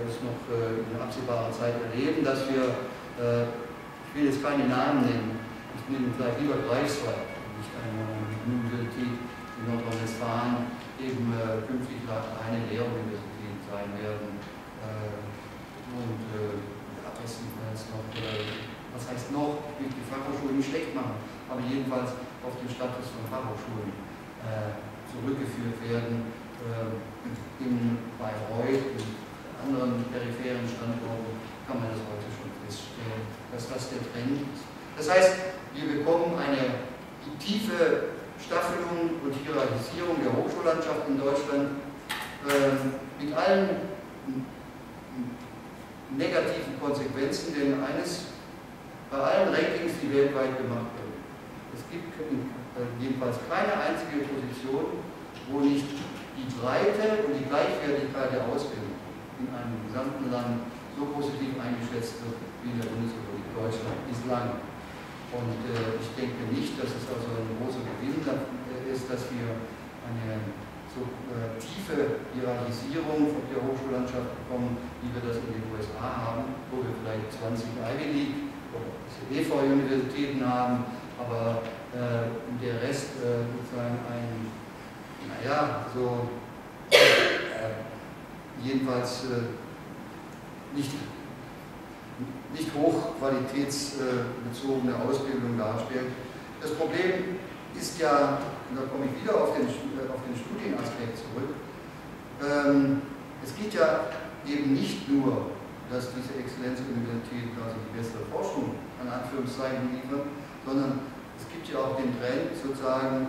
es noch in absehbarer Zeit erleben, dass wir, ich will jetzt keine Namen nennen, ich nehme vielleicht lieber Greifswald, nicht eine Universität in Nordrhein-Westfalen, eben künftig eine Lehruniversität sein werden. Und bestenfalls noch, was heißt noch, ich will die Fachhochschulen nicht schlecht machen, aber jedenfalls auf den Status von Fachhochschulen zurückgeführt werden. In Bayreuth und anderen peripheren Standorten kann man das heute schon feststellen, dass das der Trend ist. Das heißt, wir bekommen eine tiefe Staffelung und Hierarchisierung der Hochschullandschaft in Deutschland mit allen negativen Konsequenzen, denn bei allen Rankings, die weltweit gemacht werden, es gibt jedenfalls keine einzige Position, wo nicht die Breite und die Gleichwertigkeit der Ausbildung in einem gesamten Land so positiv eingeschätzt wird wie in der Bundesrepublik Deutschland bislang. Und ich denke nicht, dass es also ein großer Gewinn ist, dass wir eine so tiefe Hierarchisierung der Hochschullandschaft bekommen, wie wir das in den USA haben, wo wir vielleicht 20 Ivy League oder EV-Universitäten haben, aber der Rest sozusagen jedenfalls nicht hochqualitätsbezogene Ausbildung darstellt. Das Problem ist ja, und da komme ich wieder auf den Studienaspekt zurück, es geht ja eben nicht nur, dass diese Exzellenzuniversitäten also die bessere Forschung an Anführungszeichen liefern, sondern es gibt ja auch den Trend sozusagen,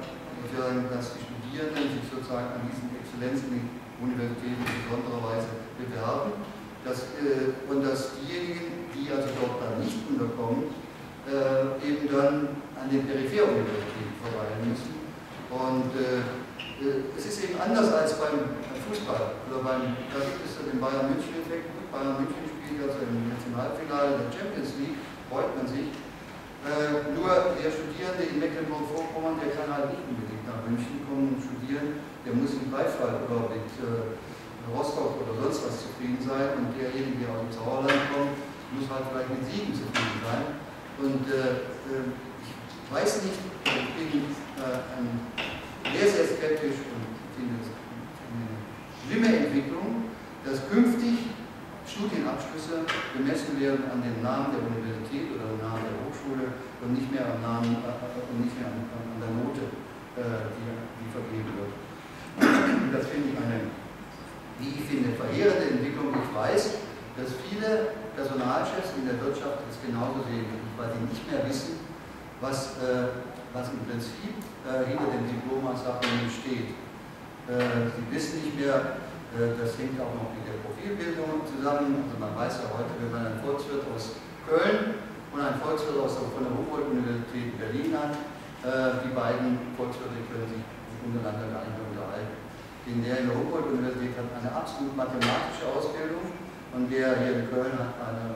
dass die Studierenden sich sozusagen an diesen Exzellenzuniversitäten in besonderer Weise bewerben, und dass diejenigen, die also dort dann nicht unterkommen, eben dann an den Peripheruniversitäten verweilen müssen. Und es ist eben anders als beim Fußball. Da gibt es den Bayern-München-Effekt. Bayern München spielt also jetzt im Halbfinale der Champions League, freut man sich. Nur der Studierende in Mecklenburg-Vorpommern, der kann halt nicht unbedingt nach München kommen und studieren, der muss in Greifswald oder mit Rostock oder sonst was zufrieden sein, und derjenige, der aus dem Sauerland kommt, muss halt vielleicht mit Siegen zufrieden sein. Und ich weiß nicht, ich bin sehr, sehr skeptisch und finde es eine schlimme Entwicklung, dass künftig Studienabschlüsse bemessen werden an den Namen der Universität oder dem Namen der Hochschule und nicht mehr am Namen und nicht mehr an der Note, die vergeben wird. Das finde ich wie ich finde, verheerende Entwicklung. Ich weiß, dass viele Personalchefs in der Wirtschaft das genauso sehen, weil sie nicht mehr wissen, was im Prinzip hinter den Diplomaussagen steht. Sie wissen nicht mehr, das hängt auch noch mit der Profilbildung zusammen. Also man weiß ja heute, wenn man einen Volkswirt aus Köln und einen Volkswirt von der Humboldt-Universität Berlin hat, die beiden Volkswirte können sich untereinander gar nicht mehr unterhalten. Der in der Humboldt-Universität hat eine absolut mathematische Ausbildung und der hier in Köln hat eine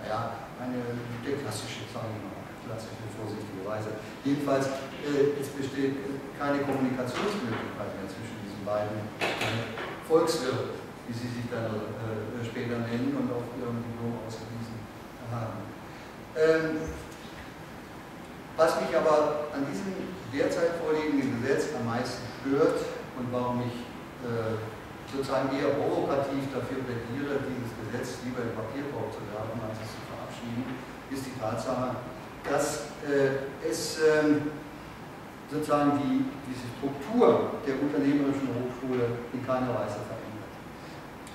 klassische, sagen wir mal, klassische, vorsichtige Weise. Jedenfalls, es besteht keine Kommunikationsmöglichkeit mehr zwischen diesen beiden Volkswirten, wie sie sich dann später nennen und auf ihrem Diplom ausgewiesen haben. Was mich aber an diesem derzeit vorliegenden Gesetz am meisten stört und warum ich sozusagen eher provokativ dafür plädiere, dieses Gesetz lieber in Papierkorb zu werfen, als es zu verabschieden, ist die Tatsache, dass es sozusagen diese Struktur der unternehmerischen Hochschule in keiner Weise verändert.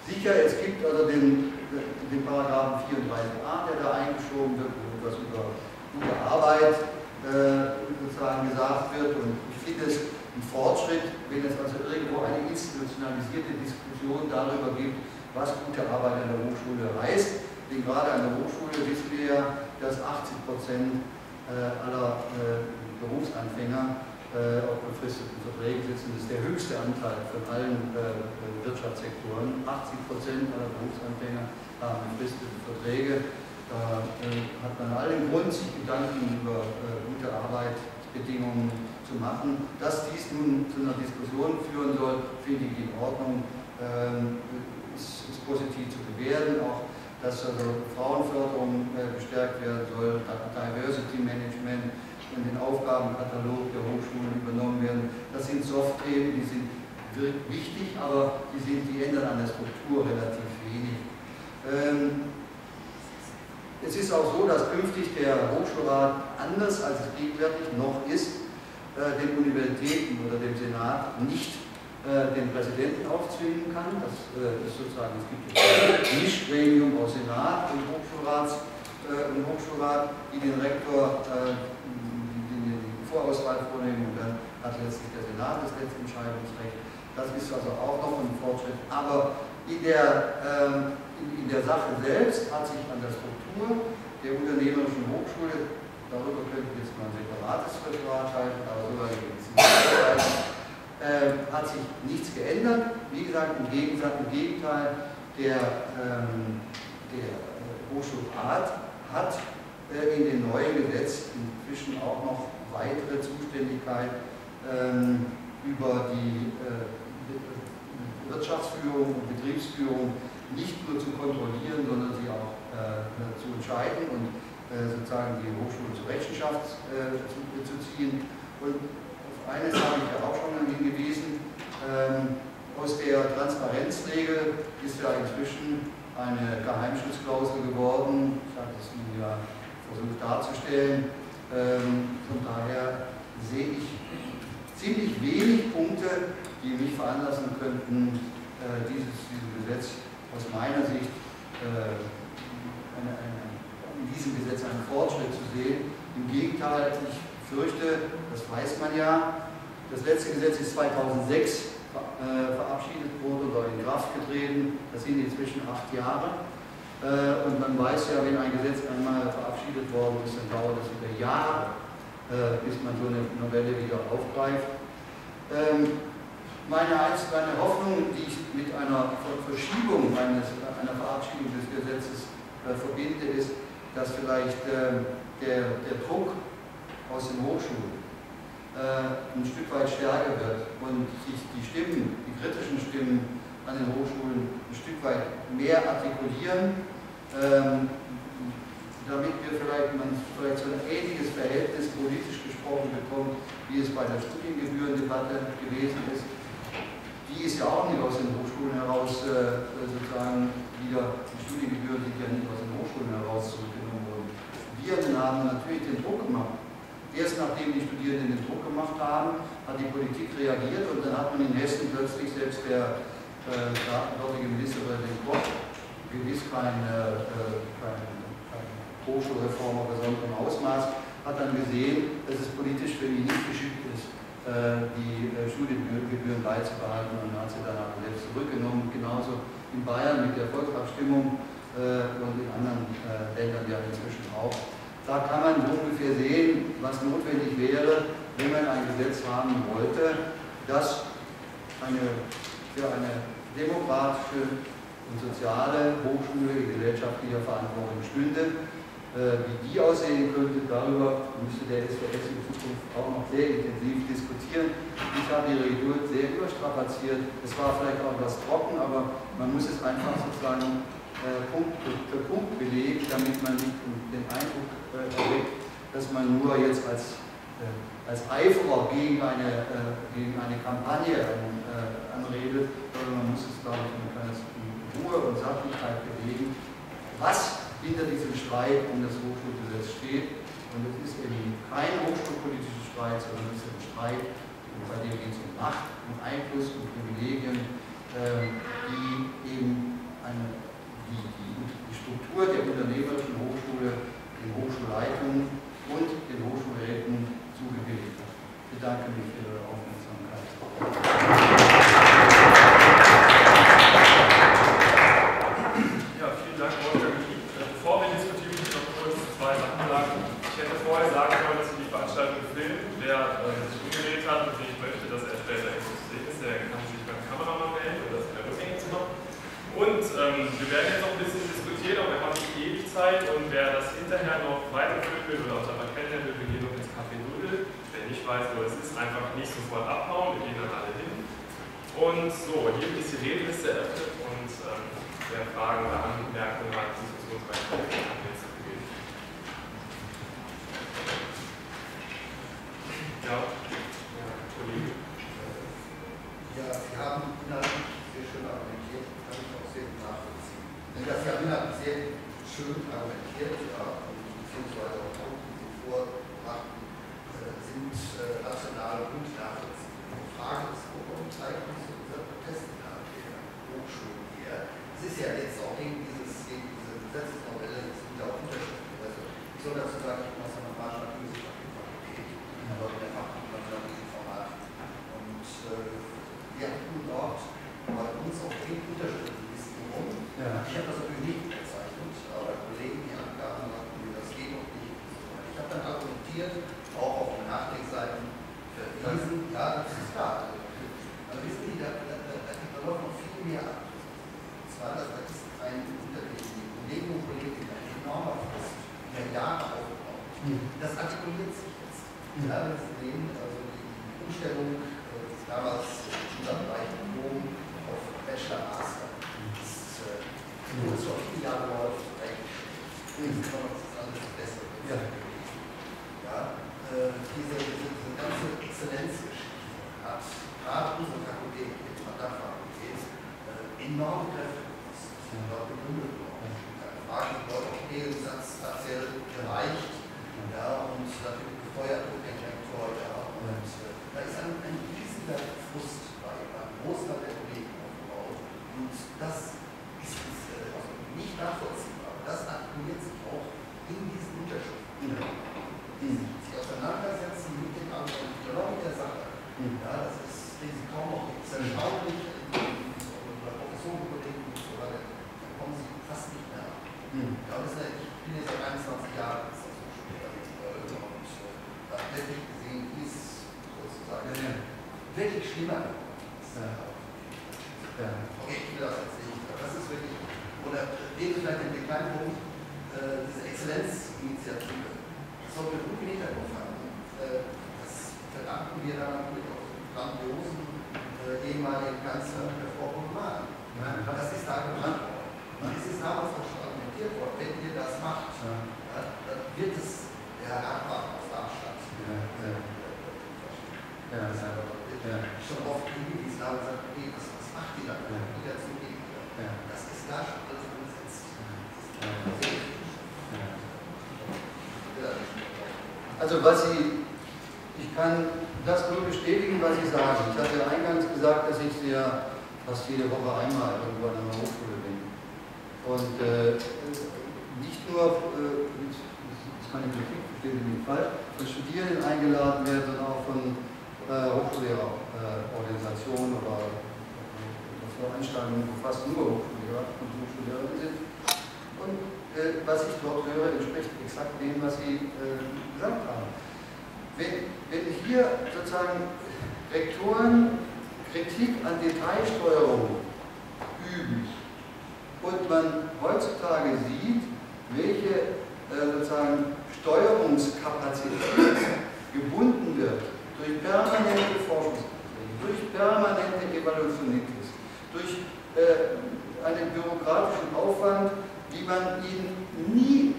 Sicher, es gibt also den Paragraphen 34a, der da eingeschoben wird, wo etwas über gute Arbeit sozusagen gesagt wird, und ich finde es ein Fortschritt, wenn es also irgendwo eine institutionalisierte Diskussion darüber gibt, was gute Arbeit an der Hochschule heißt. Denn gerade an der Hochschule wissen wir ja, dass 80% aller Berufsanfänger auf befristeten Verträgen sitzen. Das ist der höchste Anteil von allen Wirtschaftssektoren. 80% aller Berufsanfänger haben befristete Verträge. Da hat man allen Grund, sich Gedanken über gute Arbeitsbedingungen zu machen. Dass dies nun zu einer Diskussion führen soll, finde ich in Ordnung, ist positiv zu bewerten. Auch dass also Frauenförderung gestärkt werden soll, Diversity Management in den Aufgabenkatalog der Hochschulen übernommen werden. Das sind Soft-Themen, die sind wichtig, aber die ändern an der Struktur relativ wenig. Es ist auch so, dass künftig der Hochschulrat anders als es gegenwärtig noch ist, den Universitäten oder dem Senat nicht den Präsidenten aufzwingen kann. Das ist sozusagen, es gibt ein Mischgremium aus Senat und Hochschulrat, die den Rektor die Vorauswahl vornehmen, und dann hat letztlich der Senat das letzte Entscheidungsrecht. Das ist also auch noch ein Fortschritt. Aber in der Sache selbst hat sich an der Struktur der unternehmerischen Hochschule, darüber könnte ich jetzt mal ein separates Referat halten, aber so weit jetzt nicht, hat sich nichts geändert. Wie gesagt, im Gegenteil, der Hochschulrat hat in dem neuen Gesetz inzwischen auch noch weitere Zuständigkeit über die Wirtschaftsführung und Betriebsführung nicht nur zu kontrollieren, sondern sie auch zu entscheiden und sozusagen die Hochschule zur Rechenschaft zu ziehen. Und auf eines habe ich ja auch schon mal hingewiesen: aus der Transparenzregel ist ja inzwischen eine Geheimschutzklausel geworden. Ich habe es Ihnen ja versucht darzustellen. Von daher sehe ich ziemlich wenig Punkte, die mich veranlassen könnten, dieses Gesetz aus meiner Sicht in diesem Gesetz einen Fortschritt zu sehen. Im Gegenteil, ich fürchte, das weiß man ja, das letzte Gesetz ist 2006 verabschiedet worden oder in Kraft getreten. Das sind inzwischen 8 Jahre. Und man weiß ja, wenn ein Gesetz einmal verabschiedet worden ist, dann dauert es über Jahre, bis man so eine Novelle wieder aufgreift. Meine Hoffnung, die ich mit einer Verschiebung einer Verabschiedung des Gesetzes verbinde, ist, dass vielleicht der Druck aus den Hochschulen ein Stück weit stärker wird und sich die kritischen Stimmen an den Hochschulen ein Stück weit mehr artikulieren, damit man vielleicht so ein ähnliches Verhältnis politisch gesprochen bekommt, wie es bei der Studiengebührendebatte gewesen ist. Die ist ja auch nicht aus den Hochschulen heraus sozusagen wieder, die Studiengebühren sind ja nicht aus den Hochschulen heraus zurückgenommen worden. Wir haben natürlich den Druck gemacht. Erst nachdem die Studierenden den Druck gemacht haben, hat die Politik reagiert, und dann hat man in Hessen plötzlich, selbst der dortige Ministerpräsident Koch, gewiss keine Hochschulreform auf besonderem Ausmaß, hat dann gesehen, dass es politisch für ihn nicht geschickt ist, die Studiengebühren beizubehalten, und hat sie dann aber selbst zurückgenommen. Genauso in Bayern mit der Volksabstimmung und in anderen Ländern ja inzwischen auch. Da kann man ungefähr sehen, was notwendig wäre, wenn man ein Gesetz haben wollte, das für eine demokratische und soziale Hochschule in gesellschaftlicher Verantwortung stünde. Wie die aussehen könnte, darüber müsste der SWS in Zukunft auch noch sehr intensiv diskutieren. Ich habe Ihre Geduld sehr überstrapaziert. Es war vielleicht auch etwas trocken, aber man muss es einfach sozusagen Punkt für Punkt belegen, damit man nicht den Eindruck erweckt, dass man nur jetzt als Eiferer gegen eine Kampagne anredet, sondern man muss es, glaube ich, in Ruhe und Sachlichkeit belegen, was hinter diesem Streit um das Hochschulgesetz steht. Und es ist eben kein hochschulpolitischer Streit, sondern es ist ein Streit, bei dem geht es um Macht, um Einfluss, um Privilegien, die eben die Struktur der unternehmerischen Hochschule, den Hochschulleitungen und den Hochschulräten zugebilligt hat. Ich bedanke mich für Ihre Aufmerksamkeit. Ja, vielen Dank, Wolfgang. Bevor wir diskutieren, muss ich noch kurz zwei Sachen sagen. Ich hätte vorher sagen sollen, dass wir die Veranstaltung filmen. Wer sich umgedreht hat und nicht möchte, dass er später irgendwo zu sehen ist, der kann sich beim Kameramann melden oder das in der Rückgängezimmer. Und wir werden jetzt noch ein bisschen diskutieren, aber wir haben nicht ewig Zeit und wer das hinterher noch weiterführen will oder auch dabei kennenlernen will, wir gehen noch ins Café Nudel. Wer nicht weiß, wo es ist, einfach nicht sofort abhauen, wir gehen dann alle hin. Und so, hier ist die Redeliste eröffnet und wer Fragen oder Anmerkungen hat, Diskussionsbeiträge, kann jetzt beginnen. Ja, Kollege. Ja, Sie haben inhaltlich sehr schön argumentiert, kann ich auch sehr gut nachvollziehen. Denn das Sie haben inhaltlich sehr schön argumentiert, beziehungsweise auch Punkte, die Sie vorbrachten, sind rational und nachvollziehbar. Die Frage ist, warum zeigt uns dieser Protestinhalt der Hochschulen her? Es ist ja jetzt auch gegen diese Gesetzesnovelle, es sind ja auch Unterschriften. Also, ich soll dazu sagen, ich bin aus einer Mathematik-Wissenschaftlichen Fakultät, aber in der Fachmathematik Format. Und wir hatten dort bei uns auch 10 Unterschriftenlisten rum. Ja. Ich habe das natürlich nicht gezeichnet, aber Kollegen, die Angaben sagten mir, das geht doch nicht. Ich habe dann argumentiert, auch auf den Nachdenkseiten verwiesen, ja, das ist klar. Aber wissen Sie, da läuft noch viel mehr ab. Und zwar, da ist ein Kolleginnen und Kollegen ein enormer Frust, der Jahre aufgebaut. Das artikuliert sich jetzt. Ja, wenn Sie sehen, also die Umstellung damals in unserem Bereich Diplom auf Bachelor Master. Das ist schon viele Jahre läuft, eigentlich. Das ist alles besser. Ja. Ja, diese ganze Exzellenzgeschichte hat gerade unsere Fakultät, die Mathematikfakultät, enorm Kräfte gekostet. Dort begründet worden. Fragen sind dort auch Gegensatz partiell gereicht. Ja, und natürlich gefeuert durch den Rektor. Ja, und da ist ein riesiger Frust bei einem Großteil der Kollegen aufgebaut. Und das ist also nicht nachvollziehbar. Das artikuliert sich auch in diesen Unterschriften. Die sich auseinandersetzen mit den Argumenten, genau mit der Sache. Ja, das ist kaum noch erstaunlich. Bei Professorenkollegen und so weiter, da kommen sie fast nicht mehr ab. Ja, ich bin jetzt seit 21 Jahren als Hochschulleiter und da hätte ich gesehen, wie es sozusagen wirklich schlimmer geworden ist. Okay, ich will das jetzt nicht. Das ist wirklich, oder rede vielleicht in dem kleinen Punkt, diese Exzellenzinitiative. Das soll mir gut im Hinterkopf haben. Das verdanken wir dann natürlich auch grandiosen ehemaligen Kanzler der Frau Roman. Das ist da gemacht worden. Und es ist damals auch schon argumentiert worden, wenn ihr das macht, dann wird es der Radbahn aus Darmstadt. Schon oft hingewiesen haben und gesagt, okay, was macht ihr da? Wieder zugegen. Das ist da schon alles umgesetzt. Also ich kann das nur bestätigen, was Sie sagen. Ich hatte eingangs gesagt, dass ich ja fast jede Woche einmal irgendwo an einer Hochschule bin. Und nicht nur, das ist keine Kritik, verstehe ich nicht falsch, von Studierenden eingeladen werden, sondern auch von Hochschullehrerorganisationen oder Veranstaltungen, wo fast nur Hochschullehrer und Hochschullehrerinnen sind. Und was ich dort höre, entspricht exakt dem, was Sie gesagt haben. Wenn hier sozusagen Rektoren Kritik an Detailsteuerung üben und man heutzutage sieht, welche sozusagen Steuerungskapazität gebunden wird durch permanente Forschungsanträge, durch permanente Evaluationismus, durch einen bürokratischen Aufwand, wie man ihn nie,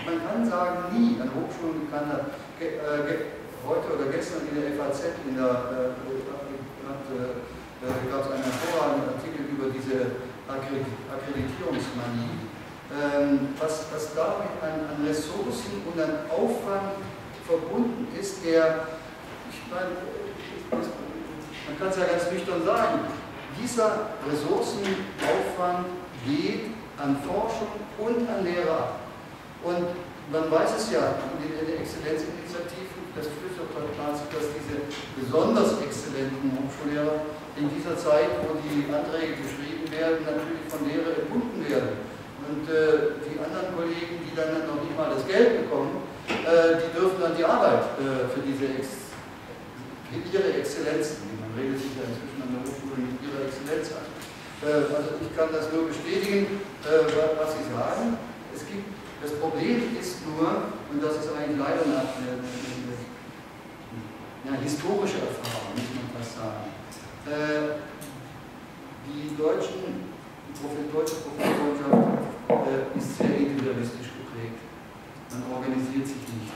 man kann sagen nie, an Hochschulen gekannt hat. Heute oder gestern in der FAZ gab es einen hervorragenden Artikel über diese Akkreditierungsmanie was damit an Ressourcen und an Aufwand verbunden ist, der, ich meine, man kann es ja ganz nüchtern sagen, dieser Ressourcenaufwand geht an Forschung und an Lehre ab. Und man weiß es ja in den Exzellenzinitiativen, das führt dazu, dass diese besonders exzellenten Hochschullehrer in dieser Zeit, wo die Anträge geschrieben werden, natürlich von Lehre entbunden werden. Und die anderen Kollegen, die dann noch nicht mal das Geld bekommen, die dürfen dann die Arbeit für ihre Exzellenzen, man redet sich ja inzwischen an der Hochschule mit ihrer Exzellenz an. Also ich kann das nur bestätigen, was Sie sagen. Das Problem ist nur, und das ist eigentlich leider eine historische Erfahrung, muss man fast sagen. Die deutsche Professorenschaft ist sehr individualistisch geprägt. Man organisiert sich nicht.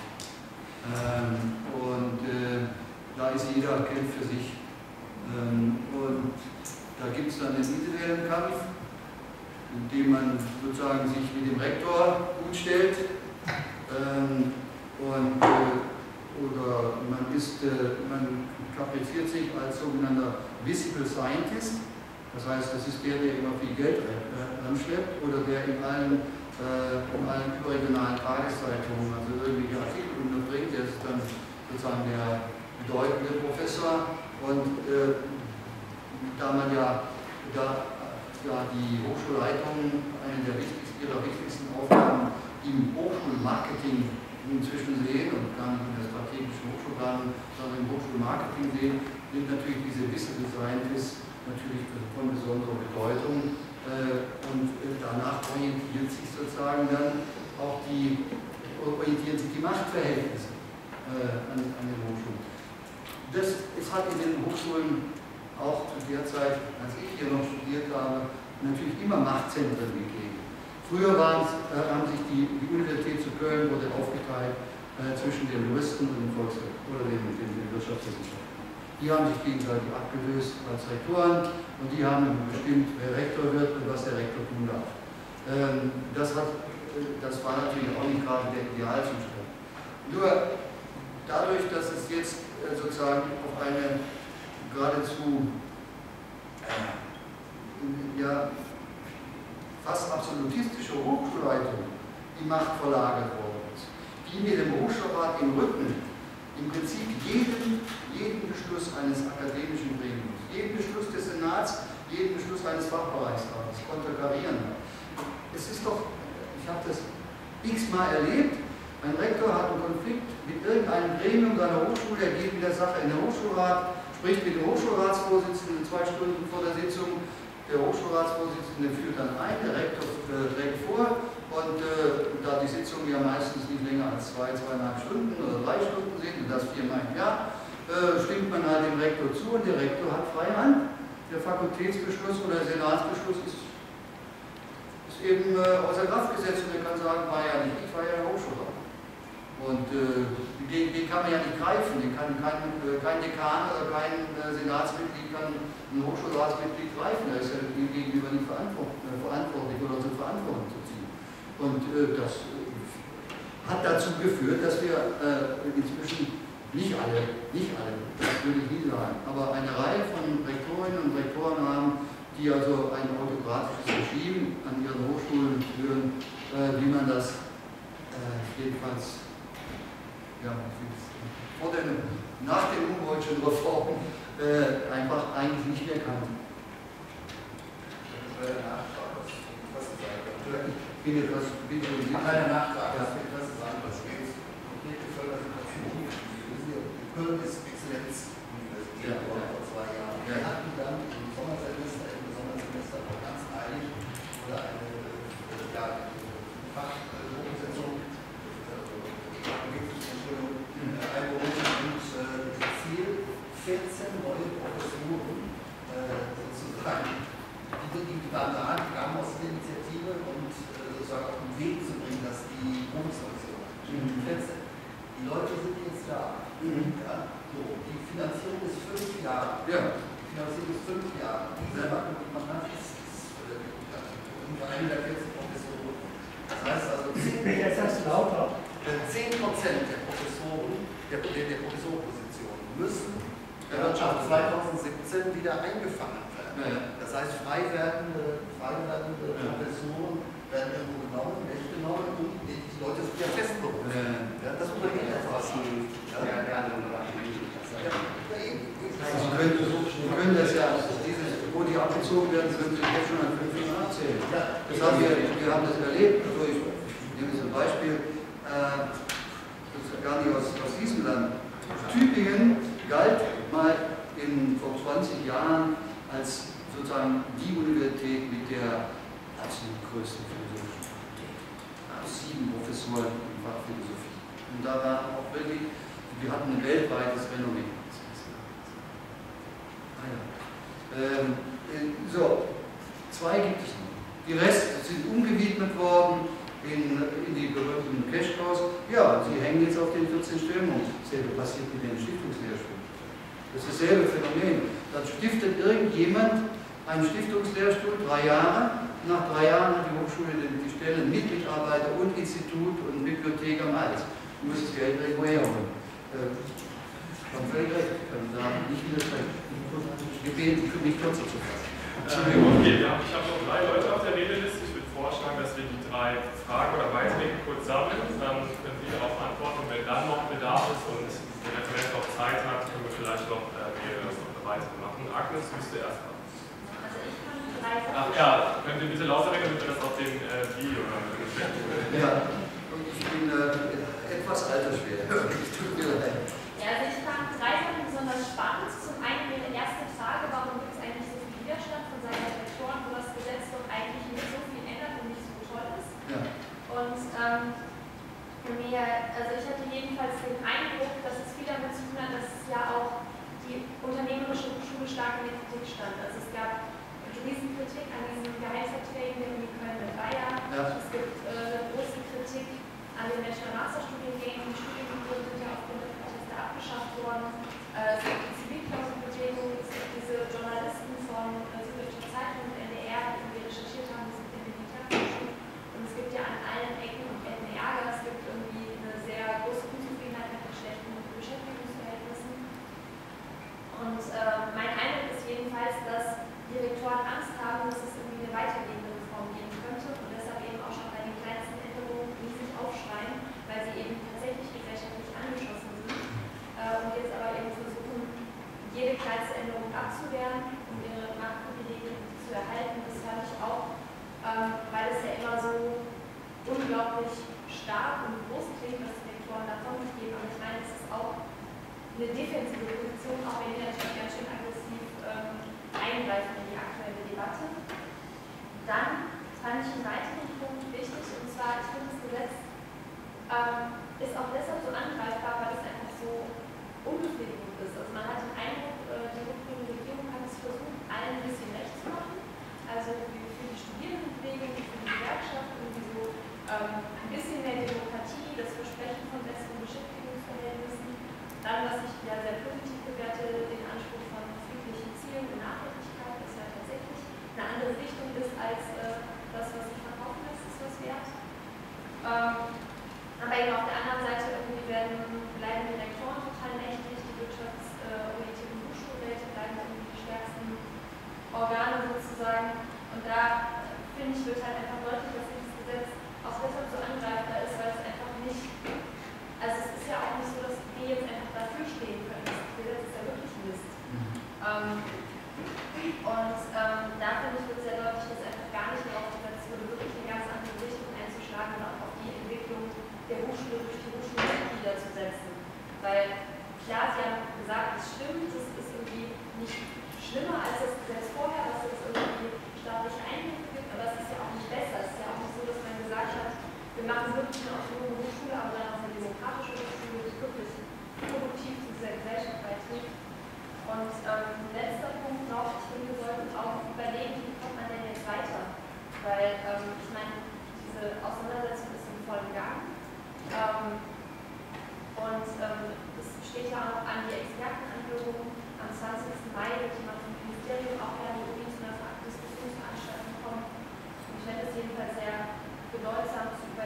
Da ist jeder kämpft für sich. Und da gibt es dann den individuellen Kampf, in dem man sozusagen sich mit dem Rektor gut stellt. Oder man kapriziert sich als sogenannter Visible Scientist. Das heißt, das ist der immer viel Geld anschleppt oder der in allen überregionalen Tageszeitungen also irgendwelche Artikel unterbringt. Der ist dann sozusagen der bedeutende Professor. Und da die Hochschulleitung eine ihrer wichtigsten Aufgaben im Hochschulmarketing inzwischen sehen und gar nicht in der strategischen Hochschulplanung, sondern im Hochschulmarketing sehen, sind natürlich diese Visible Scientists natürlich von besonderer Bedeutung. Und danach orientieren sich die Machtverhältnisse an den Hochschulen. Es hat in den Hochschulen auch zu der Zeit, als ich hier noch studiert habe, natürlich immer Machtzentren gegeben. Früher haben sich die Universität zu Köln wurde aufgeteilt zwischen den Juristen und den Volkswirten oder den Wirtschaftswissenschaften. Die haben sich gegenseitig abgelöst als Rektoren und die haben bestimmt, wer Rektor wird und was der Rektor tun darf. Das war natürlich auch nicht gerade der Idealzustand. Nur dadurch, dass es jetzt sozusagen auf eine geradezu fast absolutistische Hochschulleitung die Macht verlagert worden ist, die mit dem Hochschulrat im Rücken im Prinzip jeden Beschluss eines akademischen Gremiums, jeden Beschluss des Senats, jeden Beschluss eines Fachbereichsrates konterkarieren hat. Es ist doch, ich habe das x-mal erlebt, ein Rektor hat einen Konflikt mit irgendeinem Gremium seiner Hochschule, er geht mit der Sache in den Hochschulrat, spricht mit dem Hochschulratsvorsitzenden 2 Stunden vor der Sitzung, der Hochschulratsvorsitzende führt dann ein, der Rektor trägt vor und da die Sitzungen ja meistens nicht länger als 2,5 Stunden oder 3 Stunden sind und das 4-mal im Jahr, stimmt man halt dem Rektor zu und der Rektor hat freie Hand. Der Fakultätsbeschluss oder der Senatsbeschluss ist eben außer Kraft gesetzt und er kann sagen, war ja nicht ich, war ja der Hochschulrat. Und den kann man ja nicht greifen, den kann kein Dekan oder kein Senatsmitglied kann ein Hochschulratsmitglied greifen, er ist ja ihm gegenüber nicht verantwortlich oder zur Verantwortung zu ziehen. Und das hat dazu geführt, dass wir inzwischen nicht alle, das würde ich nie sagen, aber eine Reihe von Rektorinnen und Rektoren haben, die also ein autokratisches Regime an ihren Hochschulen führen, wie man das jedenfalls nach den Humboldtschen Reformen einfach eigentlich nicht mehr kannte. Bitte, Eine Nachfrage, das ist etwas anderes. Köln ist Exzellenzuniversität vor 2 Jahren. Wir hatten dann im Sommersemester noch ganz eilig oder eine Fachumsetzung einberufen und das Ziel 14 neue Professuren sozusagen, die waren da, die kamen aus der Initiative und sozusagen auf den Weg zu bringen, dass die Bundeskommission 14. Die Leute sind jetzt da. Ja, so, die Finanzierung ist 5 Jahre. Ja. Die Finanzierung ist 5 Jahre. Diese Mandant ist eine der 14 Professoren. heißt also 10% der Professoren, der Professorenpositionen müssen ab 2017 wieder eingefangen werden. Das heißt, frei werdende Professoren werden irgendwo genommen, weggenommen und die Leute sind ja festgebunden. Ja, das Unternehmen etwas. Sie können das ja, wo die abgezogen werden, können Sie jetzt schon an 5 Jahren erzählen. Das haben wir haben das erlebt. Also ich nehme jetzt ein Beispiel, das ist gar nicht aus diesem Land. Tübingen galt mal vor 20 Jahren als sozusagen die Universität mit der absolut größten philosophischen Fakultät. 7 Professoren im Fach Philosophie. Und da waren auch wirklich, wir hatten ein weltweites Renommee. So, 2 gibt es noch. Die Rest sind umgewidmet worden in die berühmten Cash-Cows. Ja, sie hängen jetzt auf den 14 Stellen. Dasselbe passiert mit den Stiftungslehrstuhl. Das ist dasselbe Phänomen. Dann stiftet irgendjemand einen Stiftungslehrstuhl 3 Jahre. Nach 3 Jahren hat die Hochschule die Stellen mit Mitarbeiter und Institut und Bibliothek am Hals. Du musst das Geld irgendwo herholen. Haben völlig recht. Ich kann da nicht widersprechen. Gebeten, mich kürzer zu fassen. Okay, ja, ich habe noch 3 Leute auf der Redeliste. Ich würde vorschlagen, dass wir die 3 Fragen oder Beiträge kurz sammeln. Dann können Sie darauf antworten. Und wenn dann noch Bedarf ist und der Referent auch Zeit hat, können wir vielleicht noch weitere machen. Agnes, müsst du erst mal. Also ich kann 3 Sachen. Ach ja, könnt ihr bitte lauter reden, damit wir das auf dem Video hören können? Ja, und ich bin etwas altersschwer. Tut mir leid. Ja, also ich fand 3 Sachen besonders spannend. Zum einen ihre erste Frage, warum gibt es eigentlich so viel Widerstand von Seiten der Rektoren, wo das Gesetz doch eigentlich nicht so viel ändert und nicht so toll ist. Ja. Und also ich hatte jedenfalls den Eindruck, dass es viel damit zu tun hat, dass es ja auch die unternehmerische Hochschule stark in der Kritik stand. Also es gab Riesenkritik an diesen Geheimverträgen der Uni Köln mit Bayer. Ja. Es gibt große Kritik an den Bachelor-Master-Studiengängen. Die Studiengebühren sind ja aufgrund der Proteste abgeschafft worden. Es gibt die Zivilklauselbewegung, es gibt diese Journalisten von Süddeutscher Zeitung und NDR, die recherchiert haben, das gibt den Militärforschung. Und es gibt ja an allen Ecken und Enden Ärger. Es gibt irgendwie eine sehr große Unzufriedenheit mit den schlechten Beschäftigungsverhältnissen. Und mein Eindruck ist jedenfalls, dass die Rektoren Angst haben, dass es irgendwie eine weitergehende Reform geben könnte und deshalb eben auch schon bei den kleinsten Änderungen riesig aufschreien, weil sie eben tatsächlich gesellschaftlich angeschossen sind und jetzt aber eben versuchen, jede kleinste Änderung abzuwehren, um ihre Machtprivilegien zu erhalten. Das fand ich auch, weil es ja immer so unglaublich stark und groß klingt, was die Rektoren davon geben. Aber ich meine, es ist auch eine defensive Position, auch wenn die natürlich ganz schön aggressiv eingreifen in die aktuelle Debatte. Dann fand ich einen weiteren Punkt wichtig, und zwar, ich finde, das Gesetz ist auch deshalb so angreifbar, weil es einfach so unbefriedigend ist. Also man hat den Eindruck, die rückwärtige Regierung hat es versucht, allen ein bisschen recht zu machen. Also für die Studierendenbewegung, für die Gewerkschaft, irgendwie so ein bisschen mehr Demokratie, das Versprechen von besseren Beschäftigungsverhältnissen. Dann, was ich ja sehr positiv bewerte, den Anspruch von friedlichen Zielen und Nachhaltigkeit, das ja tatsächlich eine andere Richtung ist als das, was sich verkaufen lässt, ist was wert. Aber eben auf der anderen Seite irgendwie bleiben die Rektoren total mächtig, die wirtschaftsorientierten Hochschulräte bleiben irgendwie die stärksten Organe sozusagen. Und da, finde ich, wird halt einfach deutlich, dass dieses Gesetz auch deshalb so angreifbar ist, weil es einfach nicht, also es ist ja auch nicht so, dass wir jetzt einfach dafür stehen können. Das Gesetz ist ja wirklich Mist. Da finde ich, wird sehr deutlich, dass einfach gar nicht mehr aufgesetzt wurde, wirklich eine ganz andere Richtung einzuschlagen und auch auf die Entwicklung der Hochschule durch die Hochschulmitglieder zu setzen. Weil, klar, Sie haben gesagt, es stimmt, es ist irgendwie nicht schlimmer als das Gesetz vorher, was jetzt irgendwie staatliche Eingriffe gibt, aber es ist ja auch nicht besser. Es ist ja auch nicht so, dass man gesagt hat, wir machen wirklich eine autonome Hochschule, aber dann auch eine demokratische Hochschule, die wirklich produktiv zu dieser Gesellschaft beiträgt. Und letzter Punkt noch, ich finde, wir sollten auch überlegen, wie kommt man denn jetzt weiter? Weil, ich meine, diese Auseinandersetzung ist im vollen Gang. Es steht ja auch noch an die Expertenanhörung. Am 20. Mai wird jemand vom Ministerium auch wieder an die Uni zu einer Diskussionsveranstaltung kommen. Und ich fände es jedenfalls sehr bedeutsam zu überlegen,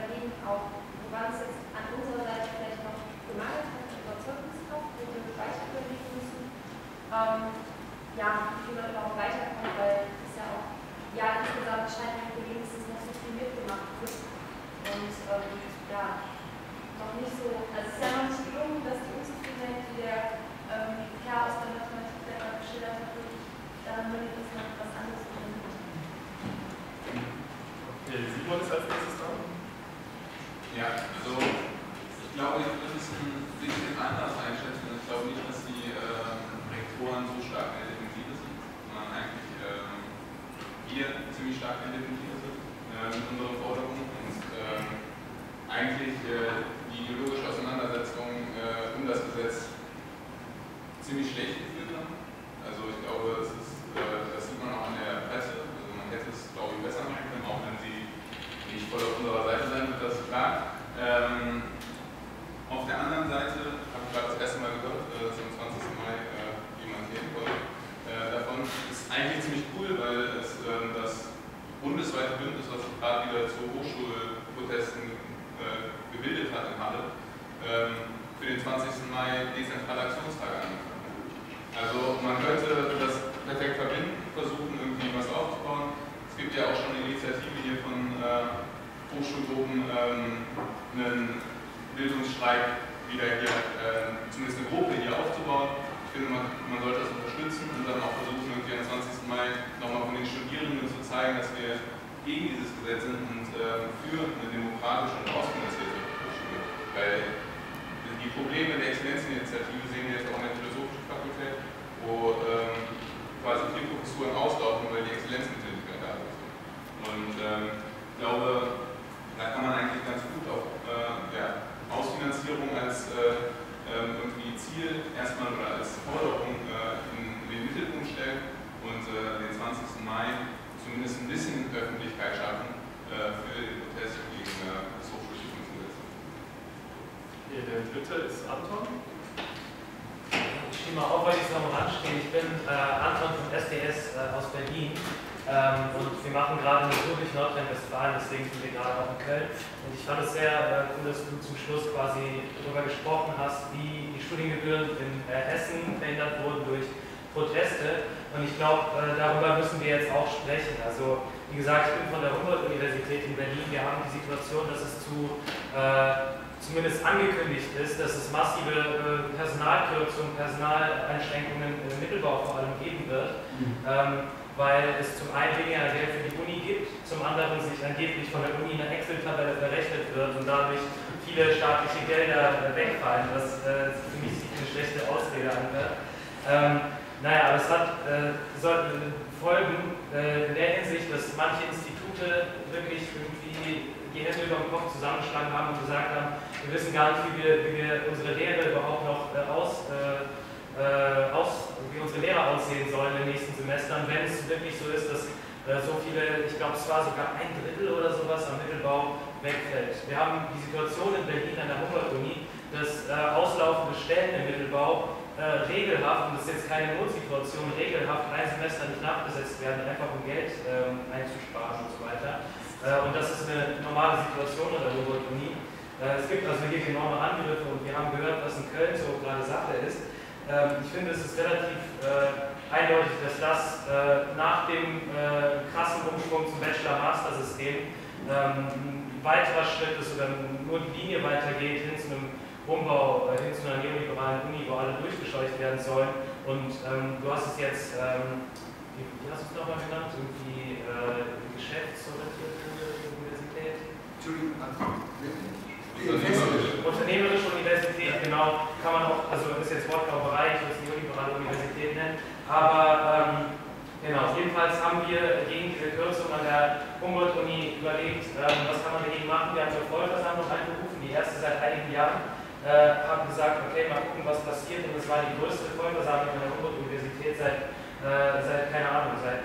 Ja, also ich glaube, ich würde es ein bisschen anders einschätzen. Ich glaube nicht, dass die Rektoren so stark in der Defensive sind, sondern eigentlich wir ziemlich stark in der Defensive sind mit unseren Forderungen und eigentlich die ideologische Auseinandersetzung um das Gesetz ziemlich schlecht geführt haben. Also ich glaube, das sieht man auch an der Presse. Also man hätte es, glaube ich, besser machen können, auch wenn sie nicht voll auf unserer Seite sein wird, das ist klar. Auf der anderen Seite habe ich gerade das erste Mal gehört, dass am 20. Mai jemand reden wollte. Davon ist eigentlich ziemlich cool, weil es das bundesweite Bündnis, was sich gerade wieder zu Hochschulprotesten gebildet hat in Halle, für den 20. Mai dezentrale Aktionstage angefangen hat. Also man könnte das perfekt verbinden, versuchen irgendwie was aufzubauen. Es gibt ja auch schon eine Initiative hier von Hochschulgruppen, einen Bildungsstreik wieder hier, zumindest eine Gruppe hier aufzubauen. Ich finde, man sollte das unterstützen und dann auch versuchen, irgendwie am 20. Mai nochmal von den Studierenden zu zeigen, dass wir gegen dieses Gesetz sind und für eine demokratische und ausfinanzierte Hochschule. Weil die Probleme der Exzellenzinitiative sehen wir jetzt auch in der Philosophischen Fakultät, wo quasi 4 Professuren auslaufen, weil die Exzellenzmittel nicht mehr da sind. Und ich glaube, da kann man eigentlich ganz gut auf Ausfinanzierung als irgendwie Ziel erstmal oder als Forderung in den Mittelpunkt stellen und den 20. Mai zumindest ein bisschen Öffentlichkeit schaffen für den Protest gegen das Hochschulstiftungsgesetz. Der dritte ist Anton. Ich stehe mal auf, weil ich so am Rand stehe. Ich bin Anton vom SDS aus Berlin. Und wir machen gerade eine Tour durch Nordrhein-Westfalen, deswegen sind wir gerade auch in Köln. Und ich fand es sehr cool, dass du zum Schluss quasi darüber gesprochen hast, wie die Studiengebühren in Hessen verhindert wurden durch Proteste. Und ich glaube, darüber müssen wir jetzt auch sprechen. Also, wie gesagt, ich bin von der Humboldt-Universität in Berlin. Wir haben die Situation, dass es zumindest angekündigt ist, dass es massive Personalkürzungen, Personaleinschränkungen im Mittelbau vor allem geben wird. Weil es zum einen weniger Geld für die Uni gibt, zum anderen sich angeblich von der Uni eine Excel-Tabelle berechnet wird und dadurch viele staatliche Gelder wegfallen, was für mich eine schlechte Ausrede anhört. Aber es hat Folgen in der Hinsicht, dass manche Institute wirklich irgendwie die Hände über den Kopf zusammengeschlagen haben und gesagt haben, wir wissen gar nicht, wie wir unsere Lehre überhaupt noch wie unsere Lehrer aussehen sollen in den nächsten Semestern, wenn es wirklich so ist, dass so viele, ich glaube es war sogar 1/3 oder sowas am Mittelbau wegfällt. Wir haben die Situation in Berlin an der Humboldt-Uni, dass auslaufende Stellen im Mittelbau regelhaft, und das ist jetzt keine Notsituation, regelhaft ein Semester nicht nachbesetzt werden, einfach um Geld einzusparen und so weiter. Und das ist eine normale Situation an der Humboldt-Uni. Es gibt also hier enorme Angriffe und wir haben gehört, was in Köln so gerade Sache ist. Ich finde, es ist relativ eindeutig, dass das nach dem krassen Umschwung zum Bachelor-Master-System ein weiterer Schritt ist oder nur die Linie weitergeht hin zu einem Umbau, hin zu einer neoliberalen Uni, wo alle durchgescheucht werden sollen. Und du hast es jetzt, wie hast du es nochmal genannt? Irgendwie geschäftsorientierte Universität? Unternehmerische Universität, genau, kann man auch, also ist jetzt Wortklauberei, ich will es neoliberale Universität nennen, aber genau, jedenfalls haben wir gegen diese Kürzung an der Humboldt-Uni überlegt, was kann man dagegen machen. Wir haben eine Vollversammlung einberufen, die erste seit einigen Jahren, haben gesagt, okay, mal gucken, was passiert, und es war die größte Vollversammlung an der Humboldt-Universität seit keine Ahnung, seit